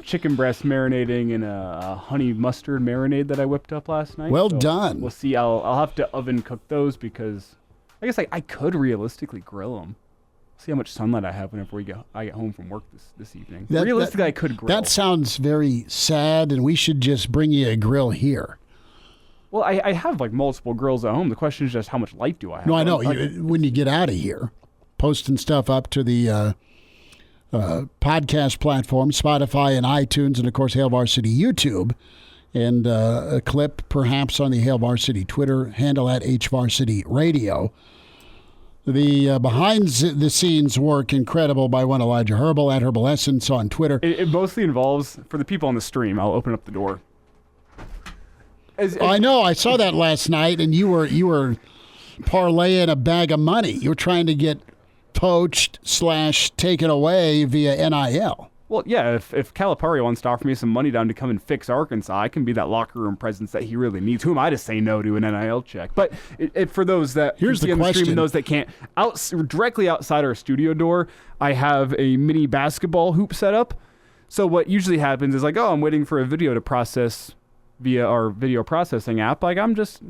chicken breast marinating in a honey mustard marinade that I whipped up last night. Well done. We'll see. I'll have to oven cook those because I guess I could realistically grill them. See how much sunlight I have whenever I get home from work this evening. Realistically, I could grill. That sounds very sad, and we should just bring you a grill here. Well, I have multiple grills at home. The question is just how much light do I have? No, I know. When you get out of here, posting stuff up to the podcast platform, Spotify and iTunes, and, of course, Hail Varsity YouTube, and a clip perhaps on the Hail Varsity Twitter handle at HVarsity Radio. The behind-the-scenes work incredible by one Elijah Herbel at Herbal Essence on Twitter. It mostly involves, for the people on the stream, I'll open up the door. I know. I saw that last night, and you were parlaying a bag of money. You were trying to get poached / taken away via NIL. Well, yeah, if Calipari wants to offer me some money down to come and fix Arkansas, I can be that locker room presence that he really needs. Who am I to say no to an NIL check? But for those that here's the question: stream and those that can't, directly outside our studio door, I have a mini basketball hoop set up. So what usually happens is like, oh, I'm waiting for a video to process via our video processing app. Like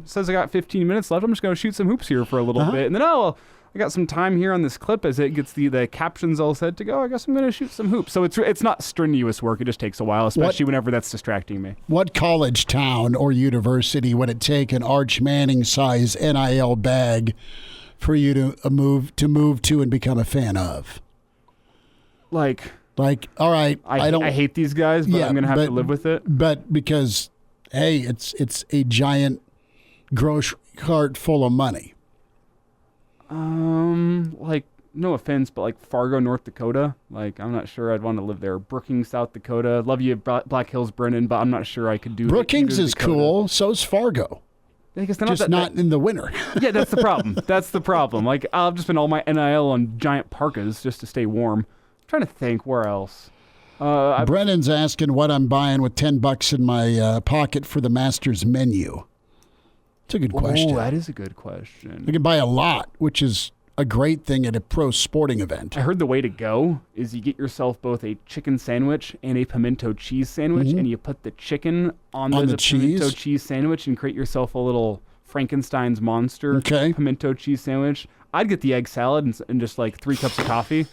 says I got 15 minutes left. I'm just going to shoot some hoops here for a little bit, and then I got some time here on this clip as it gets the captions all set to go. I guess I'm going to shoot some hoops. So it's not strenuous work. It just takes a while, especially whenever that's distracting me. What college town or university would it take an Arch Manning size NIL bag for you to move to and become a fan of? Like, all right, I hate these guys, but I'm going to have to live with it. But because, hey, it's a giant grocery cart full of money. Like, no offense, but like Fargo, North Dakota, like I'm not sure I'd want to live there. Brookings, South Dakota, love you, Black Hills, Brennan, but I'm not sure I could do. Brookings is cool. So's Fargo. I guess just not in the winter. Yeah, that's the problem. That's the problem. Like I've just spent all my NIL on giant parkas just to stay warm. I'm trying to think where else. Brennan's asking what I'm buying with $10 in my pocket for the Masters menu. It's a good question. Oh, that is a good question. You can buy a lot, which is a great thing at a pro sporting event. I heard the way to go is you get yourself both a chicken sandwich and a pimento cheese sandwich, and you put the chicken on the pimento cheese sandwich and create yourself a little Frankenstein's monster pimento cheese sandwich. I'd get the egg salad and just like 3 cups of coffee.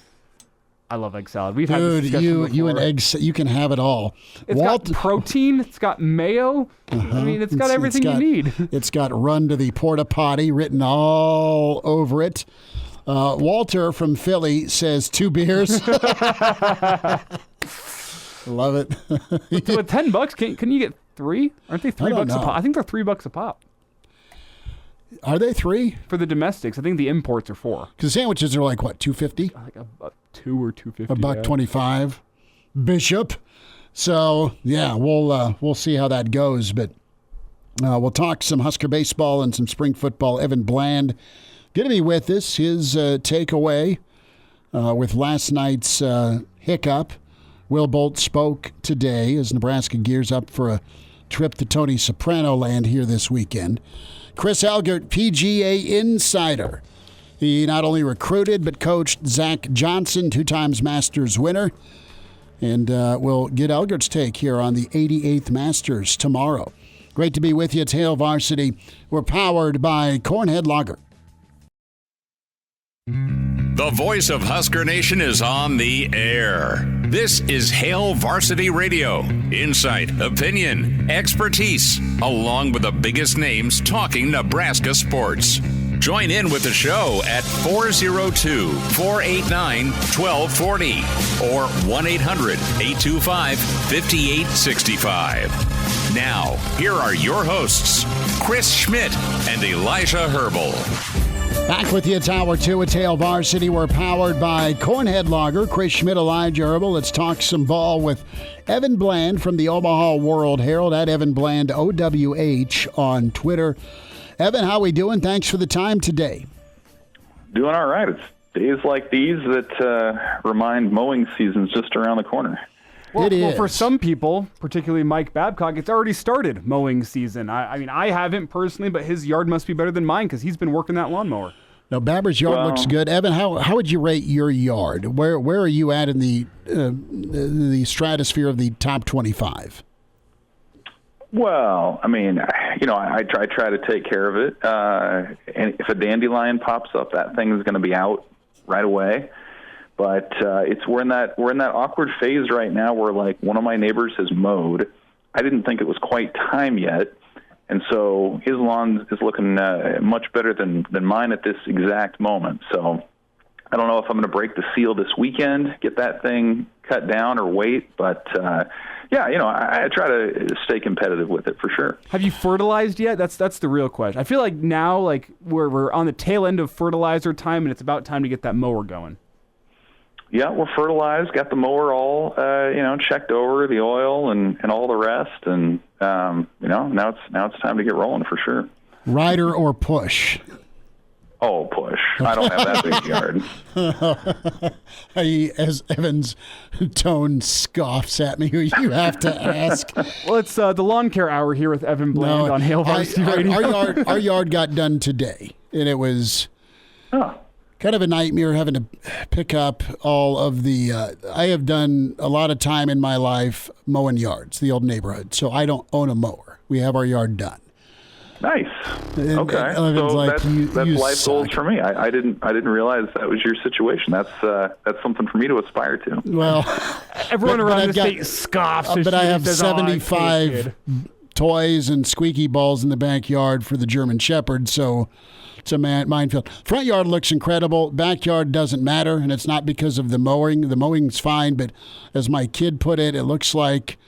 I love egg salad. We've had this discussion before. You and eggs, you can have it all. It's got protein. It's got mayo. I mean, it's got everything you need. It's got run to the porta potty written all over it. Walter from Philly says 2 beers. Love it. With $10, can you get 3? Aren't they $3 a pop? I think they're $3 a pop. Are they 3 for the domestics? I think the imports are 4. Because sandwiches are like what, $2.50? Like a $2 or $2.50. $1.25. Bishop. So yeah, we'll see how that goes. But we'll talk some Husker baseball and some spring football. Evan Bland going to be with us. His takeaway with last night's hiccup. Will Bolt spoke today as Nebraska gears up for a trip to Tony Soprano land here this weekend. Chris Elgert, PGA insider. He not only recruited but coached Zach Johnson, 2 times Masters winner. And we'll get Elgert's take here on the 88th Masters tomorrow. Great to be with you. It's Hail Varsity. We're powered by Cornhead Lager. The voice of Husker Nation is on the air. This is Hail Varsity Radio. Insight, opinion, expertise, along with the biggest names talking Nebraska sports. Join in with the show at 402-489-1240 or 1-800-825-5865. Now, here are your hosts, Chris Schmidt and Elijah Herbel. Back with you, it's Hour 2 at Hail Varsity. We're powered by Cornhead Lager. Chris Schmidt, Elijah Herbel. Let's talk some ball with Evan Bland from the Omaha World Herald at Evan Bland, OWH on Twitter. Evan, how we doing? Thanks for the time today. Doing all right. It's days like these that remind mowing season's just around the corner. Well, for some people, particularly Mike Babcock, it's already started mowing season. I mean, I haven't personally, but his yard must be better than mine because he's been working that lawnmower. No, Babber's yard looks good. Evan, how would you rate your yard? Where are you at in the stratosphere of the top 25? Well, I mean, I try to take care of it. And if a dandelion pops up, that thing is going to be out right away. But we're in that awkward phase right now where, like, one of my neighbors has mowed. I didn't think it was quite time yet, and so his lawn is looking much better than mine at this exact moment. So I don't know if I'm going to break the seal this weekend, get that thing cut down, or wait. But I try to stay competitive with it for sure. Have you fertilized yet? That's the real question. I feel like now, like, we're on the tail end of fertilizer time, and it's about time to get that mower going. Yeah, we're fertilized, got the mower all, checked over, the oil and all the rest. And, now it's time to get rolling for sure. Rider or push? Oh, push. I don't have that big yard. As Evan's tone scoffs at me, you have to ask. Well, it's the lawn care hour here with Evan Bland on Hail Varsity Radio. Our yard got done today, and it was kind of a nightmare having to pick up all of the I have done a lot of time in my life mowing yards, the old neighborhood, so I don't own a mower. We have our yard done. Nice. Okay. So that's life goals for me. I didn't realize that was your situation. That's something for me to aspire to. Well, everyone around the state scoffs. But I have 75 toys and squeaky balls in the backyard for the German Shepherd, so it's a minefield. Front yard looks incredible. Backyard doesn't matter, and it's not because of the mowing. The mowing's fine, but as my kid put it, it looks like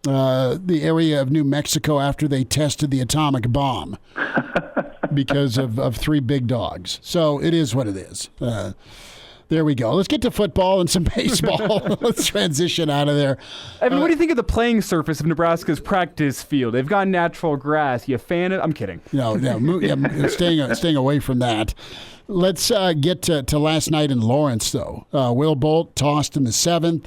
the area of New Mexico after they tested the atomic bomb because of 3 big dogs. So it is what it is. There we go. Let's get to football and some baseball. Let's transition out of there. Evan, what do you think of the playing surface of Nebraska's practice field? They've got natural grass. You a fan of it? I'm kidding. No, staying away from that. Let's get to last night in Lawrence, though. Will Bolt tossed in the 7th.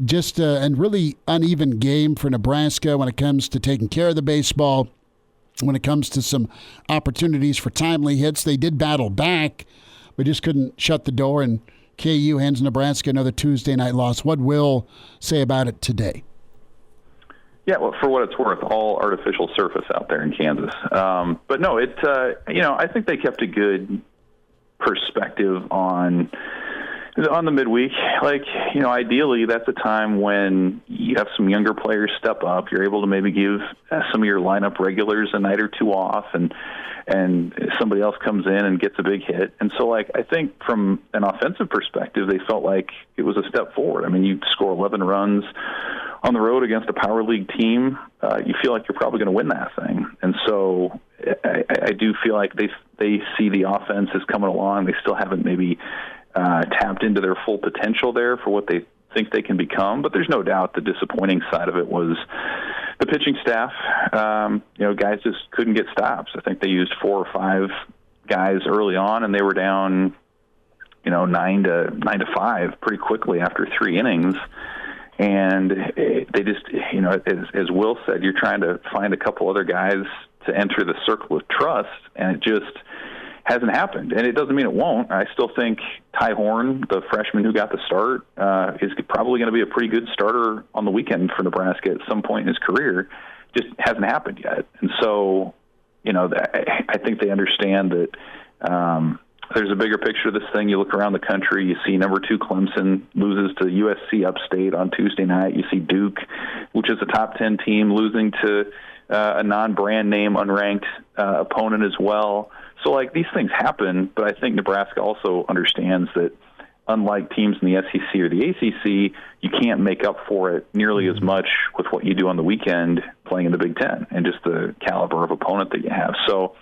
Just a really uneven game for Nebraska when it comes to taking care of the baseball, when it comes to some opportunities for timely hits. They did battle back, but just couldn't shut the door, and KU hands Nebraska another Tuesday night loss. What Will say about it today? Yeah, well, for what it's worth, all artificial surface out there in Kansas. But no, I think they kept a good perspective on the midweek. Ideally, that's a time when you have some younger players step up. You're able to maybe give some of your lineup regulars a night or two off, and somebody else comes in and gets a big hit. And so, I think from an offensive perspective, they felt like it was a step forward. I mean, you score 11 runs on the road against a power league team, you feel like you're probably going to win that thing. And so I do feel like they see the offense is coming along. They still haven't maybe tapped into their full potential there for what they think they can become. But there's no doubt the disappointing side of it was the pitching staff. Guys just couldn't get stops. I think they used 4 or 5 guys early on, and they were down, 9 to 5 pretty quickly after 3 innings. And they just, as Will said, you're trying to find a couple other guys to enter the circle of trust, and it just hasn't happened. And it doesn't mean it won't. I still think Ty Horn, the freshman who got the start, is probably going to be a pretty good starter on the weekend for Nebraska at some point in his career. Just hasn't happened yet. And so, I think they understand that there's a bigger picture of this thing. You look around the country, you see number 2 Clemson loses to USC Upstate on Tuesday night. You see Duke, which is a top 10 team, losing to a non-brand name, unranked opponent as well. So, these things happen, but I think Nebraska also understands that unlike teams in the SEC or the ACC, you can't make up for it nearly as much with what you do on the weekend playing in the Big Ten and just the caliber of opponent that you have. So,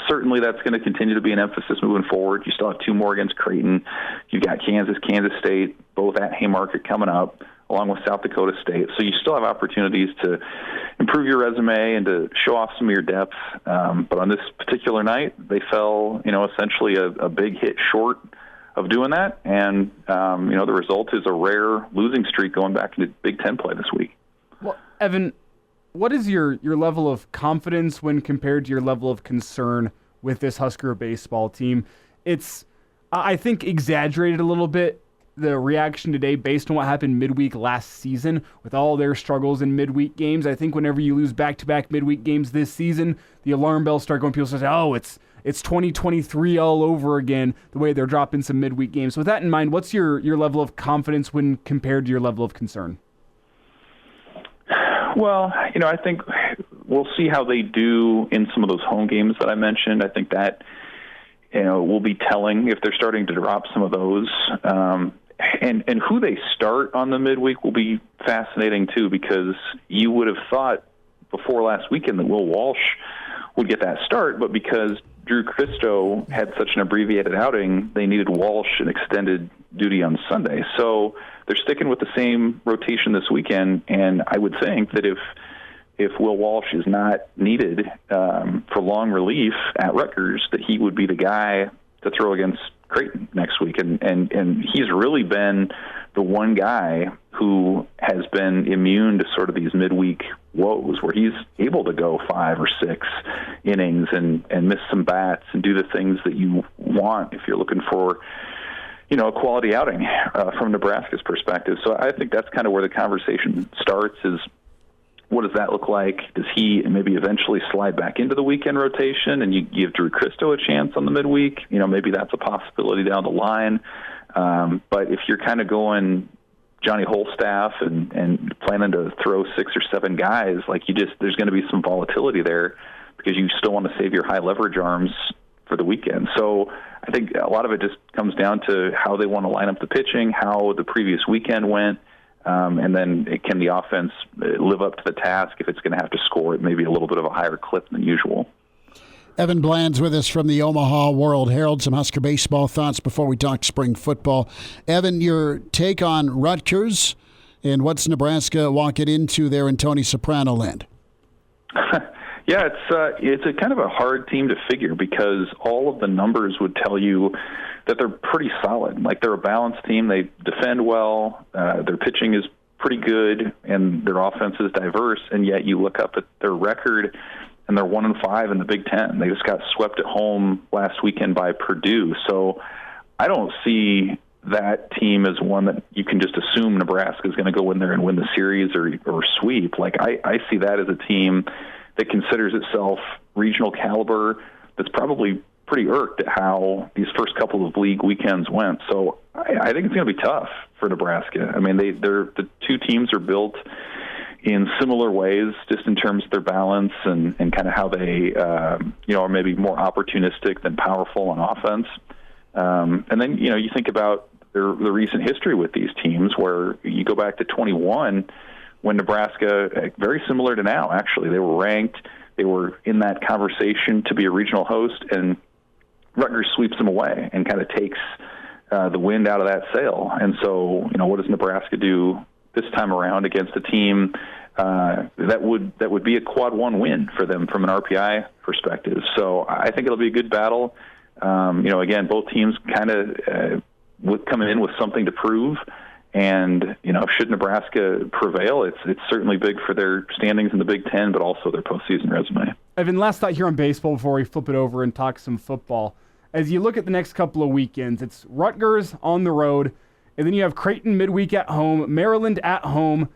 certainly that's going to continue to be an emphasis moving forward. You still have 2 more against Creighton. You've got Kansas State, both at Haymarket coming up, along with South Dakota State. So you still have opportunities to improve your resume and to show off some of your depth. But on this particular night, they fell, essentially a big hit short of doing that. And, the result is a rare losing streak going back into Big Ten play this week. Well, Evan, what is your level of confidence when compared to your level of concern with this Husker baseball team? It's, I think, exaggerated a little bit, the reaction today based on what happened midweek last season with all their struggles in midweek games. I think whenever you lose back-to-back midweek games this season, the alarm bells start going. People start saying, oh, it's 2023 all over again, the way they're dropping some midweek games. So with that in mind, what's your level of confidence when compared to your level of concern? Well, I think we'll see how they do in some of those home games that I mentioned. I think that, will be telling if they're starting to drop some of those. And who they start on the midweek will be fascinating, too, because you would have thought before last weekend that Will Walsh would get that start, but because Drew Christo had such an abbreviated outing, they needed Walsh an extended duty on Sunday. So they're sticking with the same rotation this weekend, and I would think that if if Will Walsh is not needed for long relief at Rutgers, that he would be the guy to throw against Creighton next week. And he's really been the one guy who has been immune to sort of these midweek woes where he's able to go 5 or 6 innings and miss some bats and do the things that you want if you're looking for, a quality outing from Nebraska's perspective. So I think that's kind of where the conversation starts is, what does that look like? Does he maybe eventually slide back into the weekend rotation and you give Drew Christo a chance on the midweek? Maybe that's a possibility down the line. But if you're kind of going Johnny Holstaff and planning to throw 6 or 7 guys, there's going to be some volatility there because you still want to save your high leverage arms for the weekend. So I think a lot of it just comes down to how they want to line up the pitching, how the previous weekend went. And then can the offense live up to the task if it's going to have to score at maybe a little bit of a higher clip than usual? Evan Bland's with us from the Omaha World Herald. Some Husker baseball thoughts before we talk spring football. Evan, your take on Rutgers and what's Nebraska walking into there in Tony Soprano land? Yeah, it's a kind of a hard team to figure because all of the numbers would tell you that they're pretty solid. Like, they're a balanced team. They defend well. Their pitching is pretty good, and their offense is diverse. And yet you look up at their record, and they're 1-5 in the Big Ten. They just got swept at home last weekend by Purdue. So I don't see that team as one that you can just assume Nebraska is going to go in there and win the series or sweep. Like, I see that as a team that considers itself regional caliber, that's probably pretty irked at how these first couple of league weekends went. So I think it's going to be tough for Nebraska. I mean, the two teams are built in similar ways, just in terms of their balance and kind of how they, are maybe more opportunistic than powerful on offense. And then, you think about the recent history with these teams where you go back to 21 when Nebraska, very similar to now, actually, they were ranked, they were in that conversation to be a regional host, and Rutgers sweeps them away and kind of takes the wind out of that sail. And so, what does Nebraska do this time around against a team that would be a quad 1 win for them from an RPI perspective? So I think it'll be a good battle. Again, both teams kind of coming in with something to prove. And, should Nebraska prevail, it's certainly big for their standings in the Big Ten, but also their postseason resume. Evan, last thought here on baseball before we flip it over and talk some football. As you look at the next couple of weekends, it's Rutgers on the road, and then you have Creighton midweek at home, Maryland at home,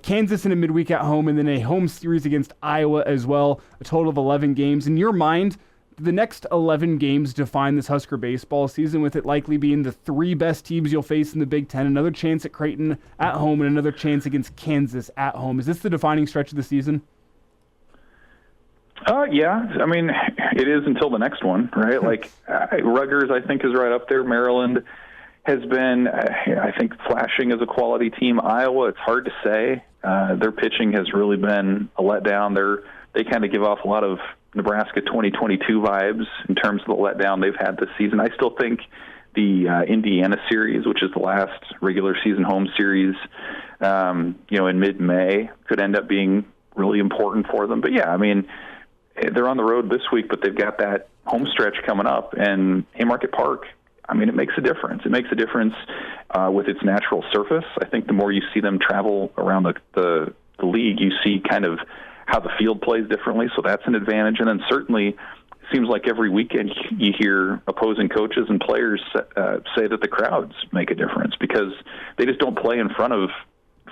Kansas in a midweek at home, and then a home series against Iowa as well, a total of 11 games. In your mind, the next 11 games define this Husker baseball season, with it likely being the 3 best teams you'll face in the Big Ten, another chance at Creighton at home, and another chance against Kansas at home. Is this the defining stretch of the season? Yeah. I mean, it is until the next one, right? Like, Rutgers, I think, is right up there. Maryland has been, I think, flashing as a quality team. Iowa, it's hard to say. Their pitching has really been a letdown. They kind of give off a lot of Nebraska 2022 vibes in terms of the letdown they've had this season. I still think the Indiana series, which is the last regular season home series, in mid-May, could end up being really important for them. But yeah, I mean, they're on the road this week, but they've got that home stretch coming up, and Haymarket Park, I mean, it makes a difference. It makes a difference with its natural surface. I think the more you see them travel around the league, you see kind of how the field plays differently, so that's an advantage. And then certainly it seems like every weekend you hear opposing coaches and players say that the crowds make a difference because they just don't play in front of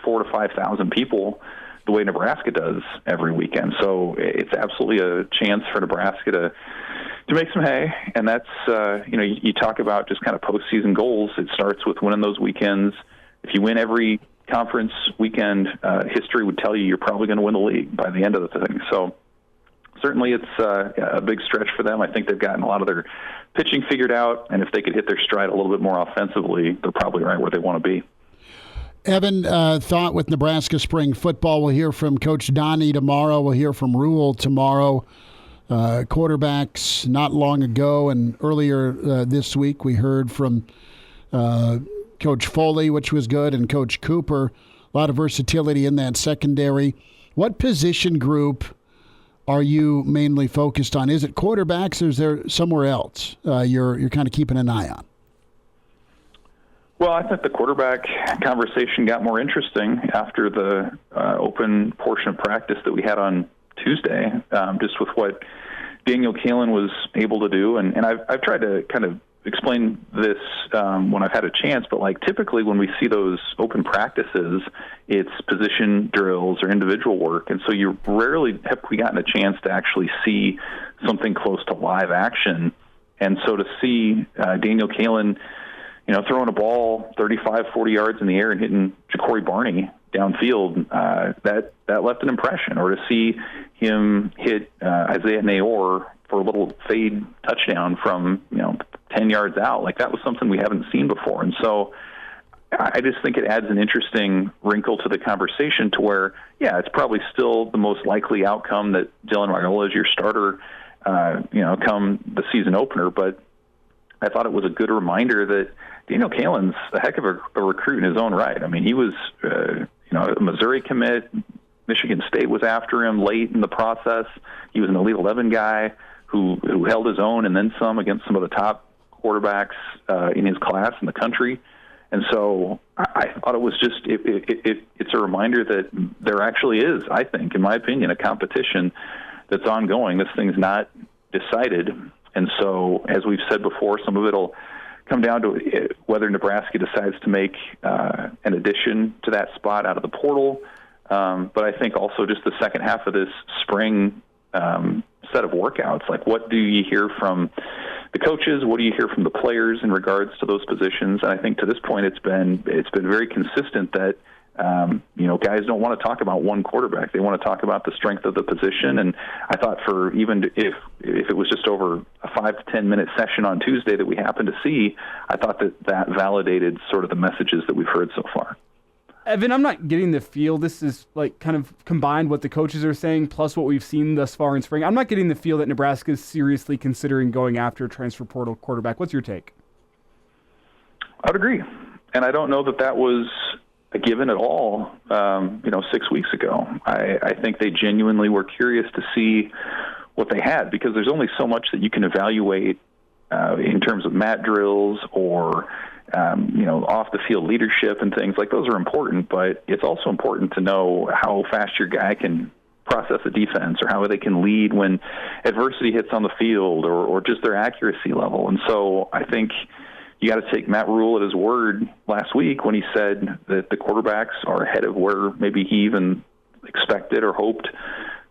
4,000 to 5,000 people the way Nebraska does every weekend. So it's absolutely a chance for Nebraska to make some hay. And that's, you talk about just kind of postseason goals. It starts with winning those weekends. If you win every conference weekend, history would tell you're probably going to win the league by the end of the thing. So certainly it's a big stretch for them. I think they've gotten a lot of their pitching figured out, and if they could hit their stride a little bit more offensively, they're probably right where they want to be. Evan, thought with Nebraska spring football, we'll hear from Coach Donnie tomorrow. We'll hear from Rhule tomorrow. Quarterbacks not long ago and earlier this week, we heard from Coach Foley, which was good, and Coach Cooper. A lot of versatility in that secondary. What position group are you mainly focused on? Is it quarterbacks, or is there somewhere else you're kind of keeping an eye on? Well, I think the quarterback conversation got more interesting after the open portion of practice that we had on Tuesday, just with what Daniel Kaelin was able to do. And I've tried to kind of explain this when I've had a chance, but like typically when we see those open practices, it's position drills or individual work. And so you rarely have we gotten a chance to actually see something close to live action. And so to see Daniel Kaelin, throwing a ball 35, 40 yards in the air and hitting Ja'Cory Barney downfield, that left an impression. Or to see him hit Isaiah Nayor for a little fade touchdown from 10 yards out, like that was something we haven't seen before. And so I just think it adds an interesting wrinkle to the conversation to where, it's probably still the most likely outcome that Dylan Raiola is your starter, come the season opener. But I thought it was a good reminder that Daniel Kaelin's a heck of a recruit in his own right. I mean, he was, a Missouri commit. Michigan State was after him late in the process. He was an Elite 11 guy who held his own and then some against some of the top quarterbacks in his class in the country. And so I thought it was just it's a reminder that there actually is, I think, in my opinion, a competition that's ongoing. This thing's not decided. And so, as we've said before, some of it will come down to whether Nebraska decides to make an addition to that spot out of the portal. But I think also just the second half of this spring set of workouts, like what do you hear from the coaches? What do you hear from the players in regards to those positions? And I think to this point, it's been very consistent that guys don't want to talk about one quarterback. They want to talk about the strength of the position. And I thought for even if it was just over a 5 to 10 minute session on Tuesday that we happened to see, I thought that validated sort of the messages that we've heard so far. Evan, I'm not getting the feel. This is like kind of combined what the coaches are saying plus what we've seen thus far in spring. I'm not getting the feel that Nebraska is seriously considering going after a transfer portal quarterback. What's your take? I would agree. And I don't know that was a given at all, 6 weeks ago. I think they genuinely were curious to see what they had because there's only so much that you can evaluate in terms of mat drills or off the field leadership and things like those are important, but it's also important to know how fast your guy can process a defense or how they can lead when adversity hits on the field or just their accuracy level. And so I think you got to take Matt Rhule at his word last week when he said that the quarterbacks are ahead of where maybe he even expected or hoped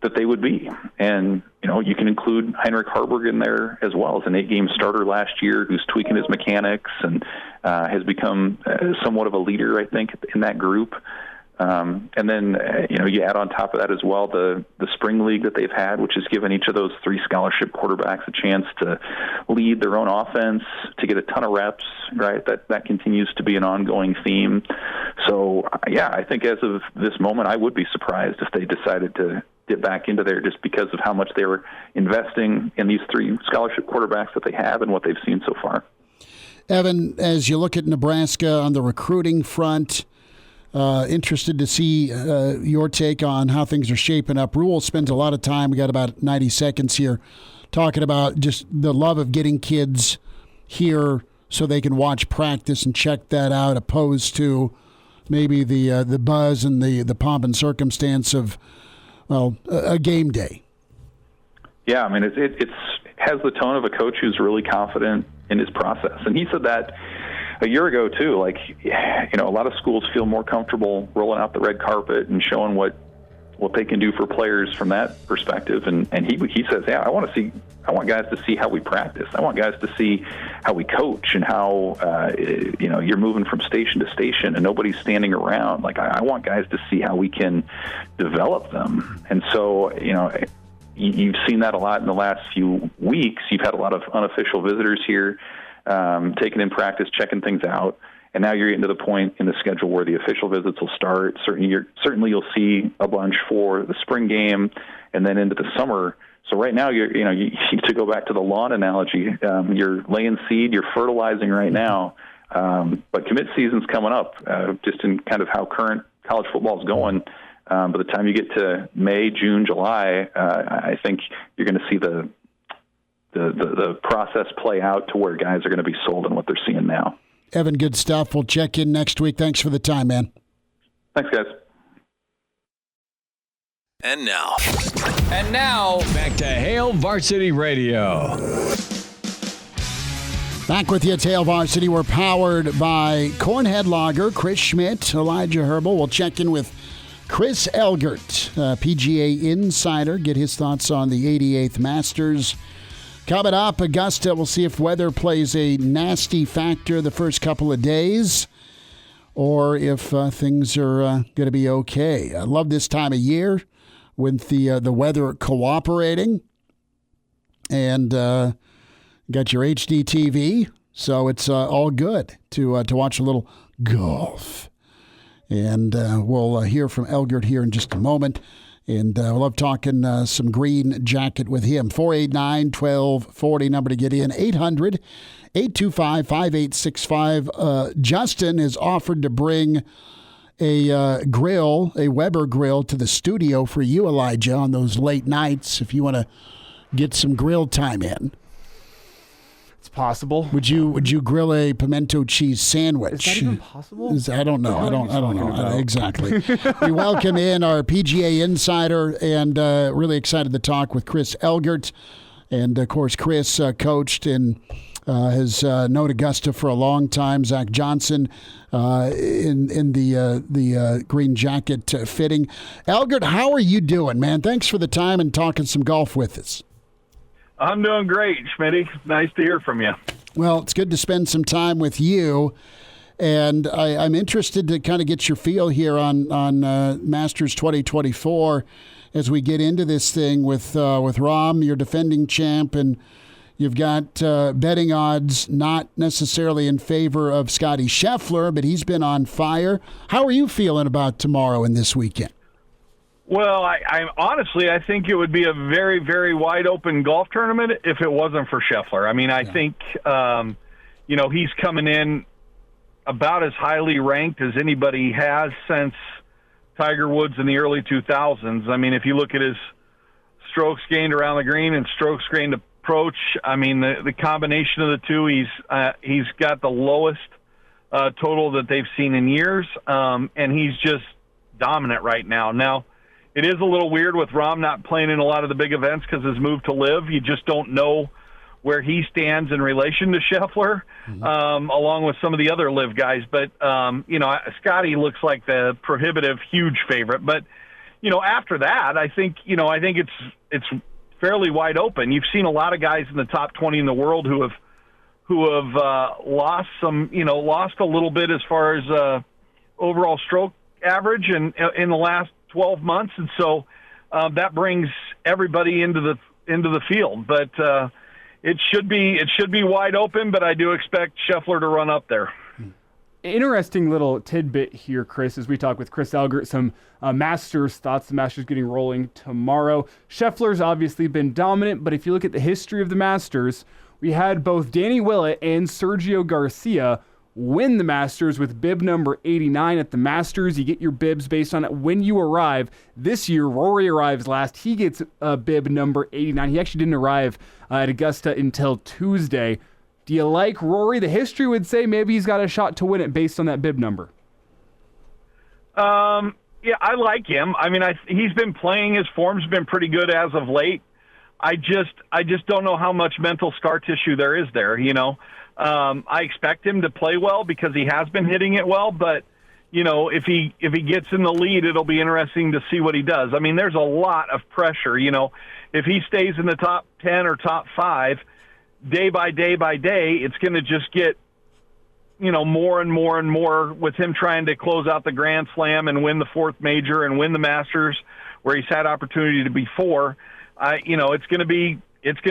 that they would be. And, you can include Heinrich Harburg in there as well as an 8-game starter last year who's tweaking his mechanics and has become somewhat of a leader, I think, in that group. And then, you add on top of that as well the spring league that they've had, which has given each of those 3 scholarship quarterbacks a chance to lead their own offense, to get a ton of reps, right? That continues to be an ongoing theme. So, I think as of this moment, I would be surprised if they decided to get back into there just because of how much they were investing in these 3 scholarship quarterbacks that they have and what they've seen so far. Evan, as you look at Nebraska on the recruiting front, interested to see your take on how things are shaping up. Rhule spends a lot of time, we got about 90 seconds here, talking about just the love of getting kids here so they can watch practice and check that out, opposed to maybe the buzz and the pomp and circumstance of a game day. Yeah, I mean, it has the tone of a coach who's really confident in his process. And he said that a year ago, too. Like, a lot of schools feel more comfortable rolling out the red carpet and showing what they can do for players from that perspective. And he says, I want guys to see how we practice. I want guys to see how we coach and how, you're moving from station to station and nobody's standing around. Like, I want guys to see how we can develop them. And so, you've seen that a lot in the last few weeks. You've had a lot of unofficial visitors here, taking in practice, checking things out. And now you're getting to the point in the schedule where the official visits will start. Certainly you'll see a bunch for the spring game and then into the summer. So right now, you to go back to the lawn analogy, you're laying seed, you're fertilizing right now. But commit season's coming up, just in kind of how current college football is going. By the time you get to May, June, July, I think you're going to see the process play out to where guys are going to be sold on what they're seeing now. Evan, good stuff. We'll check in next week. Thanks for the time, man. Thanks, guys. And now, back to Hail Varsity Radio. Back with you at Hail Varsity. We're powered by Cornhead Lager, Chris Schmidt, Elijah Herbel. We'll check in with Chris Elgert, PGA Insider, get his thoughts on the 88th Masters. Coming up, Augusta, we'll see if weather plays a nasty factor the first couple of days or if things are going to be okay. I love this time of year with the weather cooperating. And got your HD TV, so it's all good to watch a little golf. And we'll hear from Elgert here in just a moment. And I love talking some green jacket with him. 489-1240, number to get in. 800-825-5865. Justin has offered to bring a grill, a Weber grill, to the studio for you, Elijah, on those late nights if you want to get some grill time in. Possible. Would you grill a pimento cheese sandwich? Is that even possible? I don't know. I don't know. Exactly. We welcome in our PGA Insider and really excited to talk with Chris Elgert. And, of course, Chris coached and has known Augusta for a long time. Zach Johnson in the green jacket fitting. Elgert, how are you doing, man? Thanks for the time and talking some golf with us. I'm doing great, Schmitty. Nice to hear from you. Well, it's good to spend some time with you, and I'm interested to kind of get your feel here on Masters 2024 as we get into this thing with Rahm, your defending champ, and you've got betting odds not necessarily in favor of Scotty Scheffler, but he's been on fire. How are you feeling about tomorrow and this weekend? Well, I honestly, I think it would be a very, very wide open golf tournament if it wasn't for Scheffler. I mean, I think, he's coming in about as highly ranked as anybody has since Tiger Woods in the early 2000s. I mean, if you look at his strokes gained around the green and strokes gained approach, I mean, the combination of the two, he's got the lowest total that they've seen in years, and he's just dominant right now. Now, it is a little weird with Rahm not playing in a lot of the big events because his move to live. You just don't know where he stands in relation to Scheffler, along with some of the other live guys. But, Scotty looks like the prohibitive huge favorite. But, after that, I think it's fairly wide open. You've seen a lot of guys in the top 20 in the world who have lost a little bit as far as overall stroke average in the last 12 months, and so that brings everybody into the field. But it should be wide open. But I do expect Scheffler to run up there. Interesting little tidbit here, Chris, as we talk with Chris Elgert, some Masters thoughts. The Masters getting rolling tomorrow. Scheffler's obviously been dominant, but if you look at the history of the Masters, we had both Danny Willett and Sergio Garcia win the Masters with bib number 89 at the Masters. You get your bibs based on when you arrive. This year, Rory arrives last. He gets bib number 89. He actually didn't arrive at Augusta until Tuesday. Do you like Rory? The history would say maybe he's got a shot to win it based on that bib number. Yeah, I like him. I mean, he's been playing. His form's been pretty good as of late. I just don't know how much mental scar tissue there is there, I expect him to play well because he has been hitting it well, but if he gets in the lead, it'll be interesting to see what he does. I mean, there's a lot of pressure. If he stays in the top 10 or top 5, day by day by day, it's going to just get more and more and more with him trying to close out the Grand Slam and win the 4th major and win the Masters, where he's had opportunity to be 4. It's going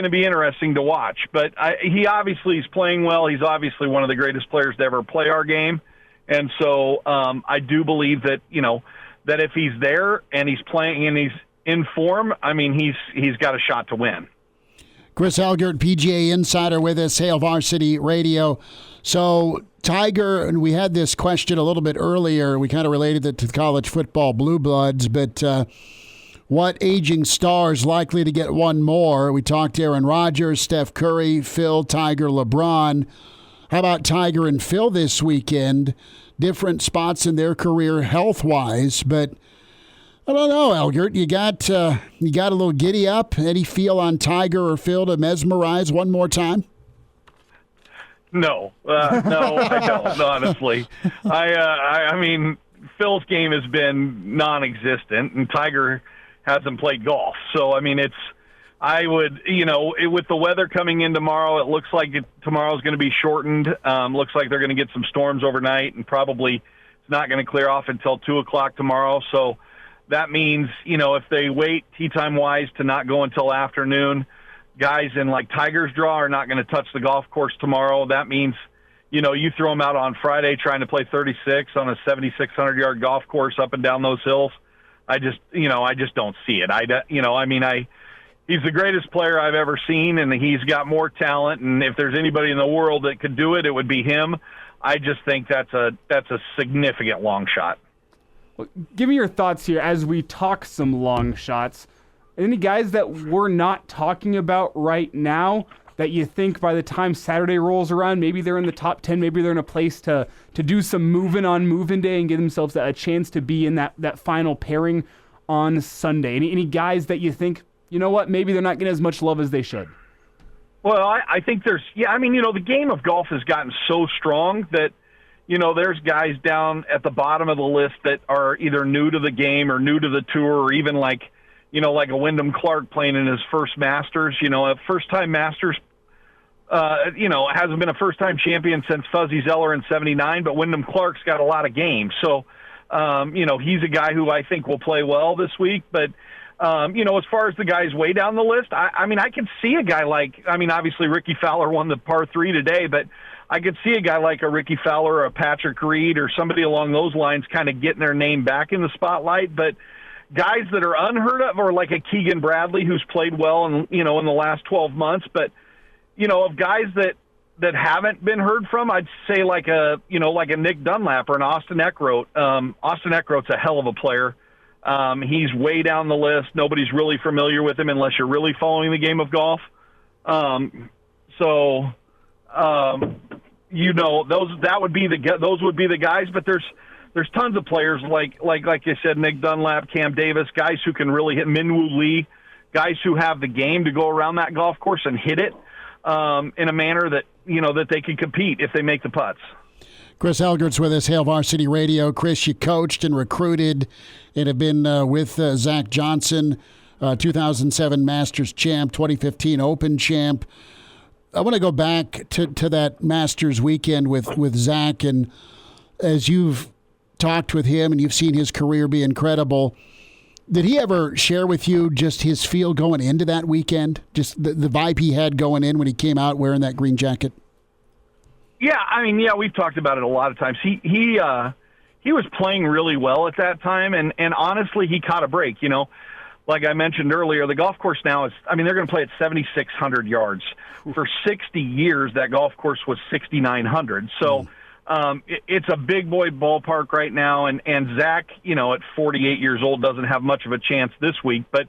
to be interesting to watch, but he obviously is playing well. He's obviously one of the greatest players to ever play our game. And so I do believe that, that if he's there and he's playing and he's in form, I mean, he's got a shot to win. Chris Elgert, PGA Insider with us, Hail Varsity Radio. So Tiger, and we had this question a little bit earlier. We kind of related it to college football blue bloods, but what aging star is likely to get one more? We talked Aaron Rodgers, Steph Curry, Phil, Tiger, LeBron. How about Tiger and Phil this weekend? Different spots in their career health-wise, but I don't know, Elgert. You got a little giddy up? Any feel on Tiger or Phil to mesmerize one more time? No, I don't. Honestly, I mean, Phil's game has been non-existent, and Tiger hasn't played golf. So, I mean, with the weather coming in tomorrow, it looks like tomorrow's going to be shortened. Looks like they're going to get some storms overnight, and probably it's not going to clear off until 2:00 tomorrow. So that means, if they wait tee time-wise to not go until afternoon, guys in like Tiger's draw are not going to touch the golf course tomorrow. That means, you throw them out on Friday trying to play 36 on a 7,600-yard golf course up and down those hills. I just don't see it. He's the greatest player I've ever seen, and he's got more talent. And if there's anybody in the world that could do it, it would be him. I just think that's a significant long shot. Well, give me your thoughts here as we talk some long shots. Any guys that we're not talking about right now that you think by the time Saturday rolls around, maybe they're in the top 10, maybe they're in a place to do some moving on move-in day and give themselves a chance to be in that final pairing on Sunday? Any guys that you think, you know what, maybe they're not getting as much love as they should? Well, I think the game of golf has gotten so strong that, there's guys down at the bottom of the list that are either new to the game or new to the tour, or even like a Wyndham Clark playing in his first Masters, a first-time Masters, hasn't been a first-time champion since Fuzzy Zeller in 79, but Wyndham Clark's got a lot of game. So, he's a guy who I think will play well this week. But, as far as the guys way down the list, I can see a guy obviously Ricky Fowler won the par 3 today, but I could see a guy like a Ricky Fowler or a Patrick Reed or somebody along those lines kind of getting their name back in the spotlight. But guys that are unheard of, or like a Keegan Bradley who's played well in the last 12 months, but of guys that haven't been heard from, I'd say like a Nick Dunlap or an Austin Eckroat. Austin Eckroat's a hell of a player. He's way down the list. Nobody's really familiar with him unless you're really following the game of golf. Those would be the guys, but there's tons of players like you said, Nick Dunlap, Cam Davis, guys who can really hit, Minwoo Lee, guys who have the game to go around that golf course and hit it in a manner that that they can compete if they make the putts. Chris Elgert's with us, Hail Varsity Radio. Chris, you coached and recruited and have been with Zach Johnson, 2007 Masters champ, 2015 Open champ. I want to go back to that Masters weekend with Zach, and as you've talked with him and you've seen his career be incredible, did he ever share with you just his feel going into that weekend, just the vibe he had going in when he came out wearing that green jacket? Yeah, we've talked about it a lot of times. He was playing really well at that time, and honestly, he caught a break. Like I mentioned earlier, the golf course now is, they're going to play at 7,600 yards. For 60 years, that golf course was 6,900. So it's a big boy ballpark right now, and Zach, at 48 years old, doesn't have much of a chance this week. But,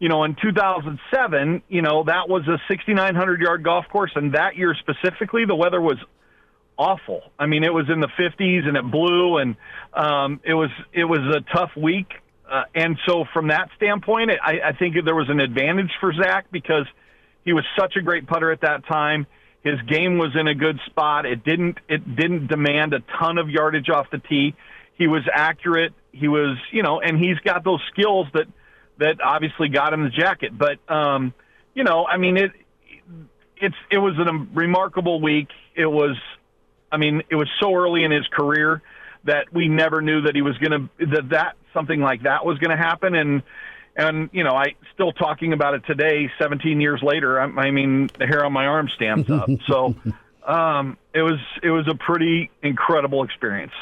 in 2007, that was a 6,900-yard golf course, and that year specifically, the weather was awful. It was in the 50s, and it blew, and it was a tough week. And so from that standpoint, I think there was an advantage for Zach because he was such a great putter at that time. His game was in a good spot. It didn't demand a ton of yardage off the tee. He was accurate. He was, and he's got those skills that obviously got him the jacket. But, it was a remarkable week. It was so early in his career that we never knew that he was going to, that something like that was going to happen. And I still talking about it today, 17 years later, the hair on my arm stands up. So it was a pretty incredible experience.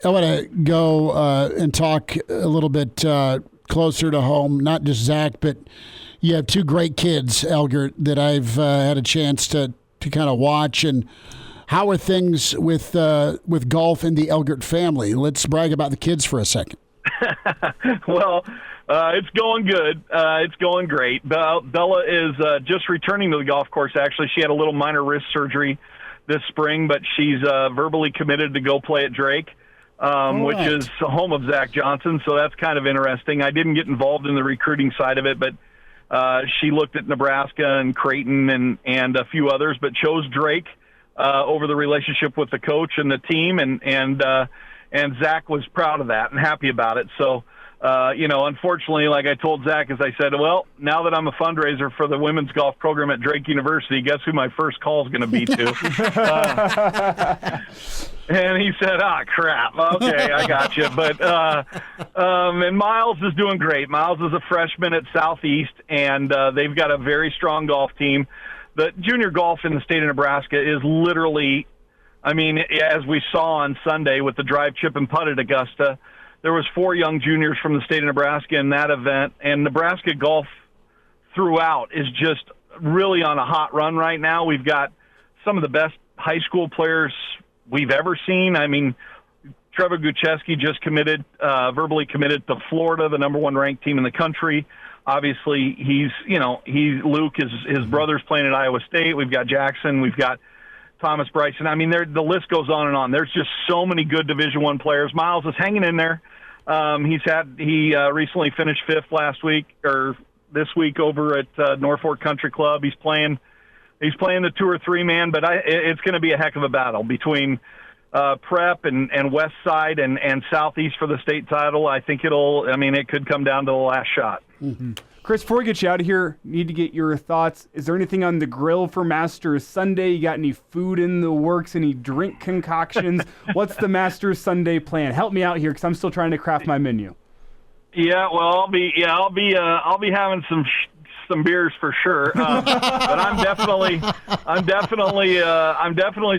I want to go and talk a little bit closer to home, not just Zach, but you have two great kids, Elgert, that I've had a chance to kind of watch. And How are things with golf in the Elgert family? Let's brag about the kids for a second. Well, it's going good. It's going great. Bella is just returning to the golf course, actually. She had a little minor wrist surgery this spring, but she's verbally committed to go play at Drake, which is the home of Zach Johnson, so that's kind of interesting. I didn't get involved in the recruiting side of it, but she looked at Nebraska and Creighton and a few others, but chose Drake over the relationship with the coach and the team, and Zach was proud of that and happy about it. So, unfortunately, like I told Zach, as I said, well, now that I'm a fundraiser for the women's golf program at Drake University, guess who my first call is going to be to? And he said, crap. Okay, I got you. But and Miles is doing great. Miles is a freshman at Southeast, and they've got a very strong golf team. The junior golf in the state of Nebraska is literally, I mean, as we saw on Sunday with the drive, chip, and putt at Augusta, there was 4 young juniors from the state of Nebraska in that event, and Nebraska golf throughout is just really on a hot run right now. We've got some of the best high school players we've ever seen. I mean, Trevor Gucheski just verbally committed to Florida, the number 1 ranked team in the country. Obviously, Luke, his brother's playing at Iowa State. We've got Jackson. We've got Thomas Bryson. I mean, the list goes on and on. There's just so many good Division I players. Miles is hanging in there. He recently finished 5th this week over at Norfolk Country Club. He's playing the 2 or 3 man, but it's going to be a heck of a battle between Prep and West Side and Southeast for the state title. I think it could come down to the last shot. Mm-hmm. Chris, before we get you out of here, need to get your thoughts. Is there anything on the grill for Masters Sunday? You got any food in the works? Any drink concoctions? What's the Masters Sunday plan? Help me out here because I'm still trying to craft my menu. Yeah, well, I'll be having some beers for sure, but I'm definitely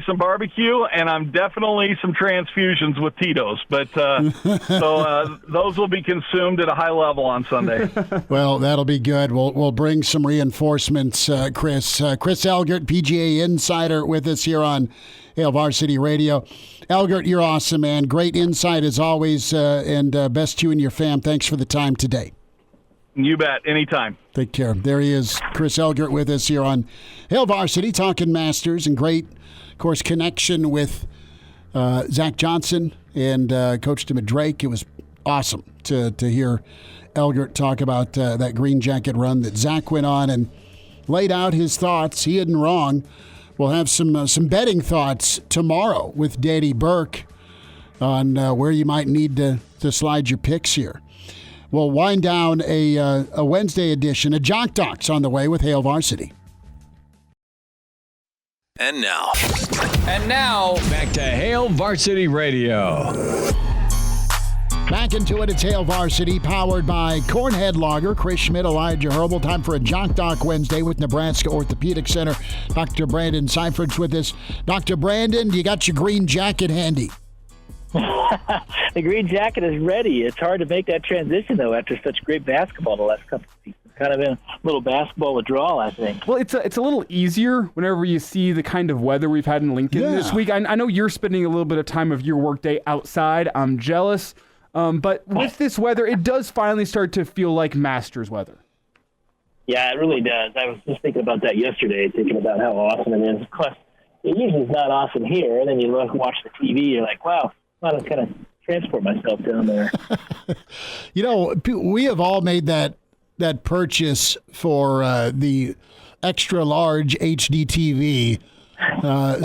some barbecue, and I'm definitely some transfusions with Tito's. But so those will be consumed at a high level on Sunday. Well, that'll be good. We'll bring some reinforcements, Chris. Chris Elgert, PGA Insider, with us here on Hail Varsity Radio. Elgert, you're awesome, man. Great insight as always, and best to you and your fam. Thanks for the time today. You bet. Anytime. Take care. There he is, Chris Elgert, with us here on Hail Varsity, talking Masters, and great, of course, connection with Zach Johnson and coached him at Drake. It was awesome to hear Elgert talk about that green jacket run that Zach went on and laid out his thoughts. He isn't wrong. We'll have some betting thoughts tomorrow with Danny Burke on where you might need to slide your picks here. We'll wind down a Wednesday edition of Jock Doc's on the way with Hail Varsity. And now, back to Hail Varsity Radio. Back into it, it's Hail Varsity, powered by Cornhead Lager, Chris Schmidt, Elijah Herbel. Time for a Jock Doc Wednesday with Nebraska Orthopedic Center. Dr. Brandon Seifert's with us. Dr. Brandon, you got your green jacket handy? The green jacket is ready. It's hard to make that transition, though, after such great basketball the last couple of seasons. Kind of been a little basketball withdrawal, I think. Well, it's a little easier whenever you see the kind of weather we've had in Lincoln this week. I know you're spending a little bit of time of your workday outside. I'm jealous. But with this weather, it does finally start to feel like Masters weather. Yeah, it really does. I was just thinking about that yesterday, thinking about how awesome it is. Of course, it usually is not awesome here, and then you look and watch the TV, you're like, wow, I want to kind of transport myself down there. We have all made that purchase for the extra large HD TV,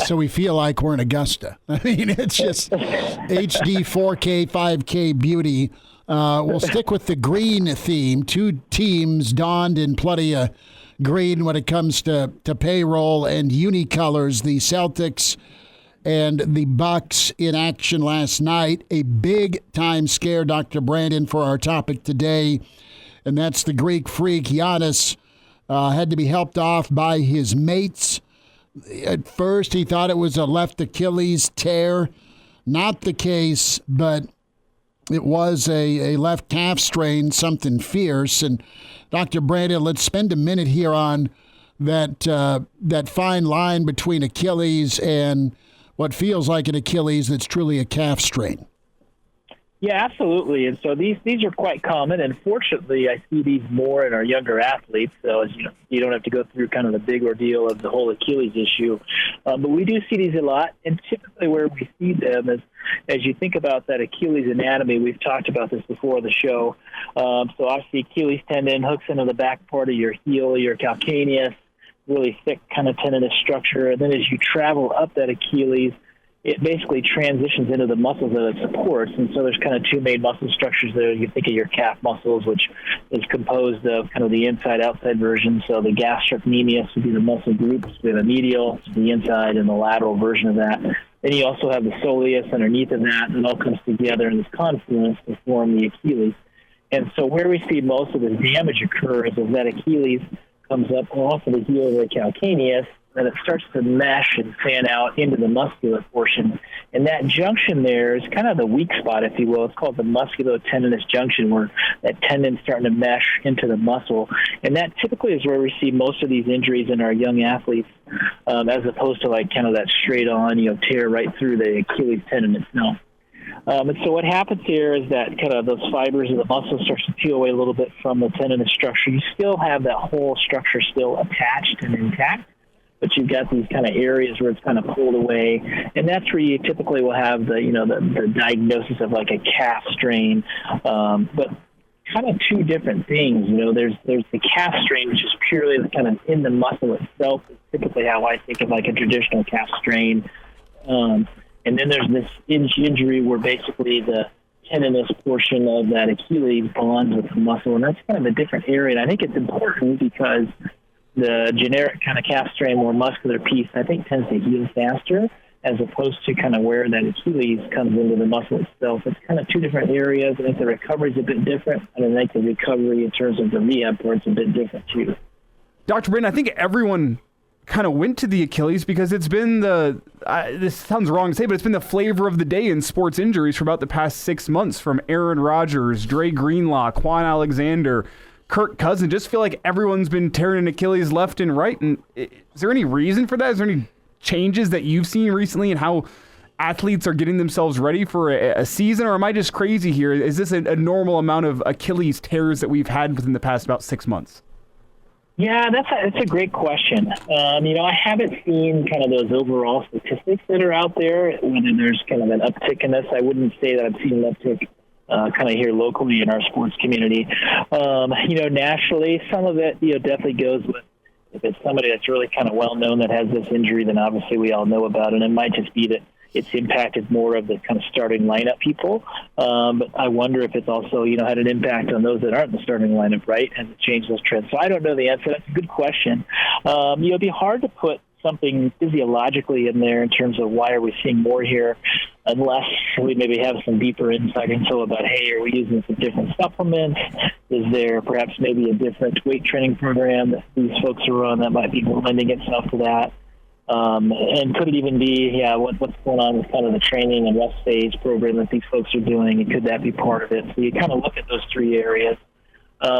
so we feel like we're in Augusta. I mean, it's just HD 4K, 5K beauty. We'll stick with the green theme. 2 teams donned in plenty of green when it comes to payroll and unicolors. The Celtics and the Bucks in action last night. A big-time scare, Dr. Brandon, for our topic today, and that's the Greek freak. Giannis had to be helped off by his mates. At first, he thought it was a left Achilles tear. Not the case, but it was a left calf strain, something fierce. And Dr. Brandon, let's spend a minute here on that fine line between Achilles and what feels like an Achilles that's truly a calf strain. Yeah, absolutely. And so these are quite common, and fortunately, I see these more in our younger athletes. So as you don't have to go through kind of the big ordeal of the whole Achilles issue. But we do see these a lot, and typically where we see them is as you think about that Achilles anatomy. We've talked about this before the show. So obviously, Achilles tendon hooks into the back part of your heel, your calcaneus, really thick kind of tendinous structure, and then as you travel up that Achilles, it basically transitions into the muscles that it supports. And so there's kind of two main muscle structures there. You think of your calf muscles, which is composed of kind of the inside-outside version. So the gastrocnemius would be the muscle groups. We have a medial, the inside, and the lateral version of that. Then you also have the soleus underneath of that, and it all comes together in this confluence to form the Achilles. And so where we see most of the damage occurs is that Achilles comes up off of the heel of the calcaneus, and it starts to mesh and fan out into the muscular portion. And that junction there is kind of the weak spot, if you will. It's called the musculotendinous junction, where that tendon's starting to mesh into the muscle. And that typically is where we see most of these injuries in our young athletes, as opposed to like kind of that straight-on, tear right through the Achilles tendon itself. And so what happens here is that kind of those fibers of the muscle starts to peel away a little bit from the tendinous structure. You still have that whole structure still attached and intact, but you've got these kind of areas where it's kind of pulled away, and that's where you typically will have the diagnosis of like a calf strain. But kind of two different things. There's the calf strain, which is purely kind of in the muscle itself. It's typically how I think of like a traditional calf strain. And then there's this injury where basically the tendinous portion of that Achilles bonds with the muscle, and that's kind of a different area. And I think it's important because the generic kind of calf strain, more muscular piece, I think tends to heal faster, as opposed to kind of where that Achilles comes into the muscle itself. It's kind of two different areas. I think the recovery is a bit different, and I think the recovery in terms of the rehab part's a bit different too. Dr. Britton, I think everyone kind of went to the Achilles because it's been this sounds wrong to say, but it's been the flavor of the day in sports injuries for about the past 6 months, from Aaron Rodgers, Dre Greenlaw, Quan Alexander, Kirk Cousins. Just feel like everyone's been tearing an Achilles left and right. And is there any reason for that? Is there any changes that you've seen recently in how athletes are getting themselves ready for a season, or am I just crazy here? Is this a normal amount of Achilles tears that we've had within the past about 6 months? Yeah, that's a great question. I haven't seen kind of those overall statistics that are out there, whether there's kind of an uptick in this. I wouldn't say that I've seen an uptick kind of here locally in our sports community. Nationally, some of it, definitely goes with, if it's somebody that's really kind of well-known that has this injury, then obviously we all know about it. And it might just be that it's impacted more of the kind of starting lineup people. But I wonder if it's also, had an impact on those that aren't in the starting lineup, right? Has it changed those trends? So I don't know the answer. That's a good question. It'd be hard to put something physiologically in there in terms of why are we seeing more here, unless we maybe have some deeper insight into about, hey, are we using some different supplements? Is there perhaps maybe a different weight training program that these folks are on that might be lending itself to that? And could it even be, what's going on with kind of the training and rest phase program that these folks are doing, and could that be part of it? So you kind of look at those three areas.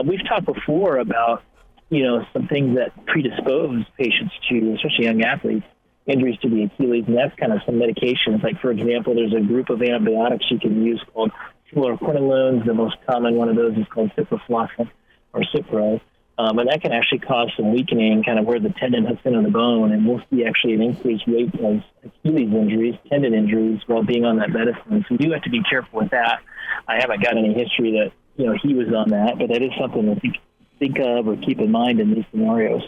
We've talked before about, some things that predispose patients to, especially young athletes, injuries to the Achilles, and that's kind of some medications. Like, for example, there's a group of antibiotics you can use called fluoroquinolones. The most common one of those is called ciprofloxacin or Cipro. And that can actually cause some weakening kind of where the tendon hooks into the bone, and we'll see actually an increased rate of Achilles injuries, tendon injuries, while being on that medicine. So we do have to be careful with that. I haven't got any history that, he was on that, but that is something to think of or keep in mind in these scenarios.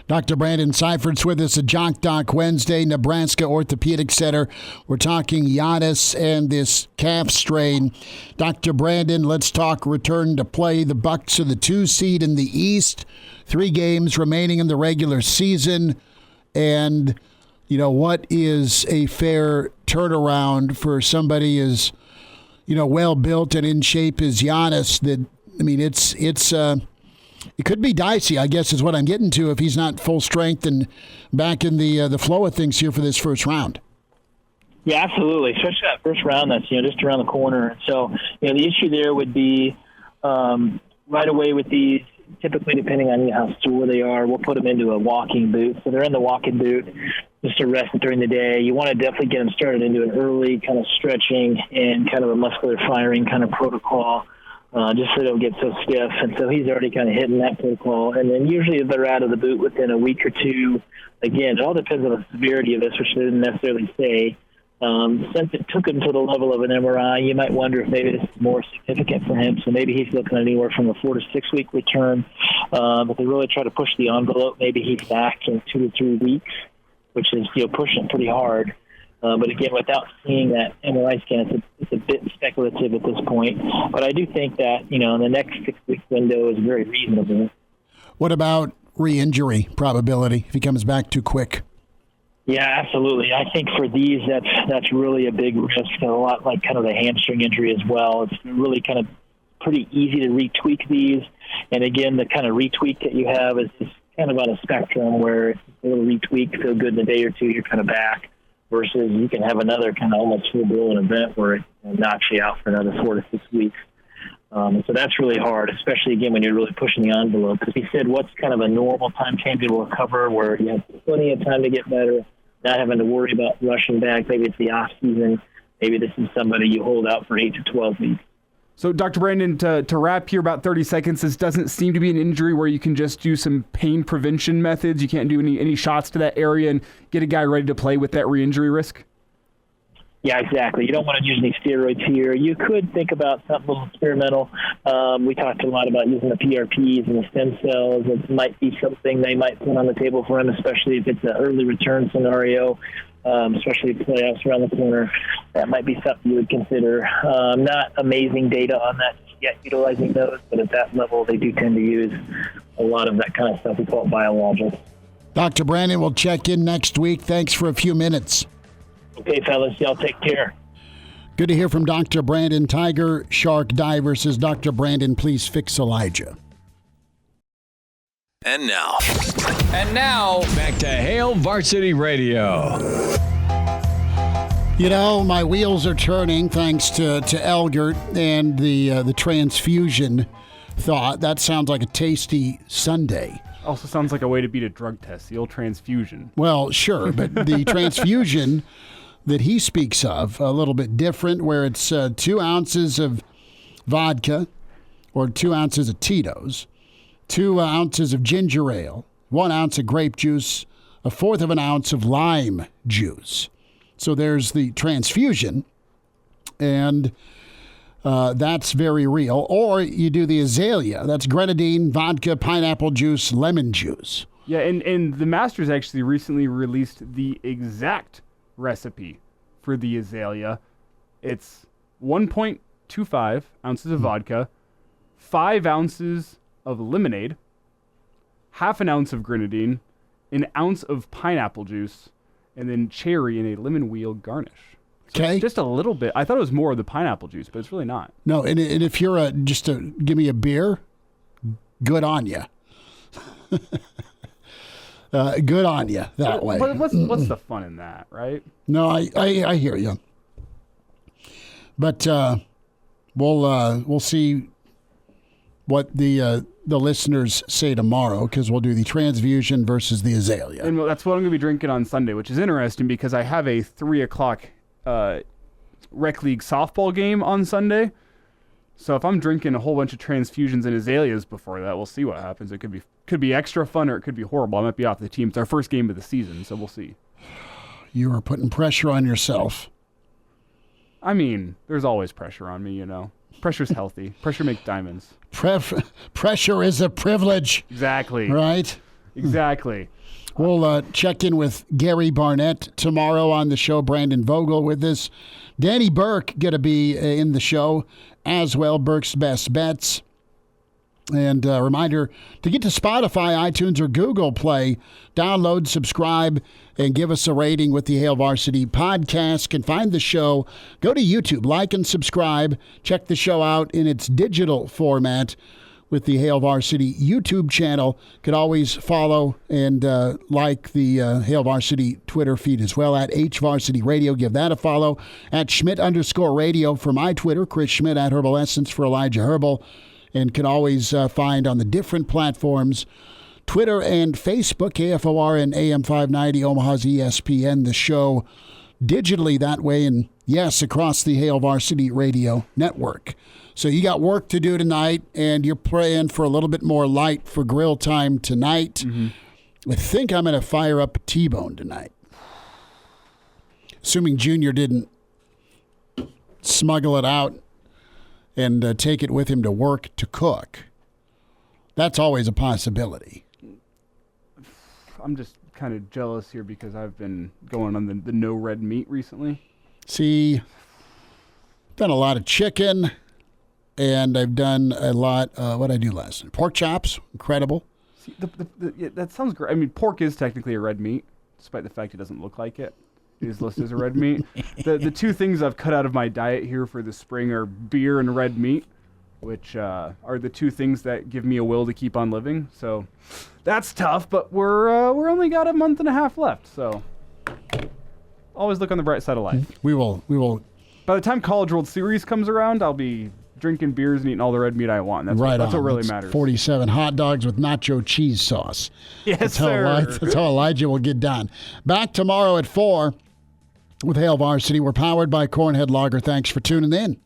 Dr. Brandon Seifert's with us at Jock Doc Wednesday, Nebraska Orthopedic Center. We're talking Giannis and this calf strain. Dr. Brandon, let's talk return to play. The Bucks are the 2 seed in the East, 3 games remaining in the regular season. And, what is a fair turnaround for somebody as, well-built and in shape as Giannis? It could be dicey, I guess, is what I'm getting to, if he's not full strength and back in the flow of things here for this first round. Yeah, absolutely. Especially that first round that's, just around the corner. So, the issue there would be right away with these, typically, depending on how sore they are, we'll put them into a walking boot. So they're in the walking boot just to rest during the day. You want to definitely get them started into an early kind of stretching and kind of a muscular firing kind of protocol, just so they don't get so stiff. And so he's already kind of hitting that protocol. And then usually they're out of the boot within a week or two. Again, it all depends on the severity of this, which they didn't necessarily say. Since it took him to the level of an MRI, you might wonder if maybe this is more significant for him. So maybe he's looking at anywhere from a 4 to 6 week return. But they really try to push the envelope. Maybe he's back in 2 to 3 weeks, which is pushing pretty hard. But again, without seeing that MRI scan, it's a bit speculative at this point. But I do think that in the next 6 week window is very reasonable. What about re-injury probability if he comes back too quick? Yeah, absolutely. I think for these, that's really a big risk, and a lot like kind of the hamstring injury as well. It's really kind of pretty easy to retweak these. And again, the kind of retweak that you have is just kind of on a spectrum where a little retweak, feel good in a day or two, you're kind of back, versus you can have another kind of almost full-blown event where it knocks you out for another 4 to 6 weeks. So that's really hard, especially, again, when you're really pushing the envelope. Because he said, what's kind of a normal time change to recover where you have plenty of time to get better, not having to worry about rushing back. Maybe it's the off-season. Maybe this is somebody you hold out for 8 to 12 weeks. So, Dr. Brandon, to wrap here, about 30 seconds, this doesn't seem to be an injury where you can just do some pain prevention methods. You can't do any shots to that area and get a guy ready to play with that re-injury risk? Yeah, exactly. You don't want to use any steroids here. You could think about something a little experimental. We talked a lot about using the PRPs and the stem cells. It might be something they might put on the table for him, especially if it's an early return scenario, especially playoffs around the corner. That might be something you would consider. Not amazing data on that yet, utilizing those, but at that level, they do tend to use a lot of that kind of stuff. We call it biologics. Dr. Brandon will check in next week. Thanks for a few minutes. Okay, fellas, y'all take care. Good to hear from Dr. Brandon. Tiger Shark Diver says, Dr. Brandon, please fix Elijah. And now, back to Hail Varsity Radio. My wheels are turning thanks to Elgert and the transfusion thought. That sounds like a tasty sundae. Also sounds like a way to beat a drug test, the old transfusion. Well, sure, but the transfusion that he speaks of, a little bit different, where it's 2 ounces of vodka or 2 ounces of Tito's, 2 ounces of ginger ale, 1 ounce of grape juice, 1/4 of an ounce of lime juice. So there's the transfusion, and that's very real. Or you do the azalea. That's grenadine, vodka, pineapple juice, lemon juice. Yeah, and the Masters actually recently released the exact recipe for the azalea. It's 1.25 ounces of vodka, 5 ounces of lemonade, 1/2 ounce of grenadine, 1 ounce of pineapple juice, and then cherry in a lemon wheel garnish. So Okay. just a little bit. I thought it was more of the pineapple juice, but it's really not. No, and if you're give me a beer, good on you. Good on you that way. But what's the fun in that, right? No, I hear you. But we'll see what the listeners say tomorrow, because we'll do the transfusion versus the azalea. And that's what I'm going to be drinking on Sunday, which is interesting because I have a 3:00 rec league softball game on Sunday. So if I'm drinking a whole bunch of transfusions and azaleas before that, we'll see what happens. It could be extra fun or it could be horrible. I might be off the team. It's our first game of the season, so we'll see. You are putting pressure on yourself. I mean, there's always pressure on me, Pressure's healthy. Pressure makes diamonds. Pressure is a privilege. Exactly. Right? Exactly. We'll check in with Gary Barnett tomorrow on the show. Brandon Vogel with us. Danny Burke going to be in the show as well. Burke's Best Bets. And a reminder to get to Spotify, iTunes, or Google Play. Download, subscribe, and give us a rating with the Hail Varsity podcast. Can find the show. Go to YouTube, like and subscribe. Check the show out in its digital format with the Hail Varsity YouTube channel. Could always follow and like the Hail Varsity Twitter feed as well at HVarsity Radio. Give that a follow. At Schmidt _radio for my Twitter. Chris Schmidt at Herbal Essence for Elijah Herbel. and can always find on the different platforms, Twitter and Facebook, KFOR and AM 590, Omaha's ESPN, the show digitally that way, and yes, across the Hail Varsity Radio Network. So you got work to do tonight, and you're praying for a little bit more light for grill time tonight. Mm-hmm. I think I'm going to fire up a T-bone tonight. Assuming Junior didn't smuggle it out and take it with him to work to cook. That's always a possibility. I'm just kind of jealous here because I've been going on the no red meat recently. See, done a lot of chicken, and I've done a lot, what did I do last night? Pork chops, incredible. See, that sounds great. I mean, pork is technically a red meat, despite the fact it doesn't look like it. It is listed as a red meat. The two things I've cut out of my diet here for the spring are beer and red meat, which are the two things that give me a will to keep on living. So that's tough, but we're only got a month and a half left. So always look on the bright side of life. We will. By the time College World Series comes around, I'll be drinking beers and eating all the red meat I want. That's what really matters. 47 hot dogs with nacho cheese sauce. Yes, sir. That's how Elijah will get done. Back tomorrow at 4 with Hail Varsity. We're powered by Cornhead Lager. Thanks for tuning in.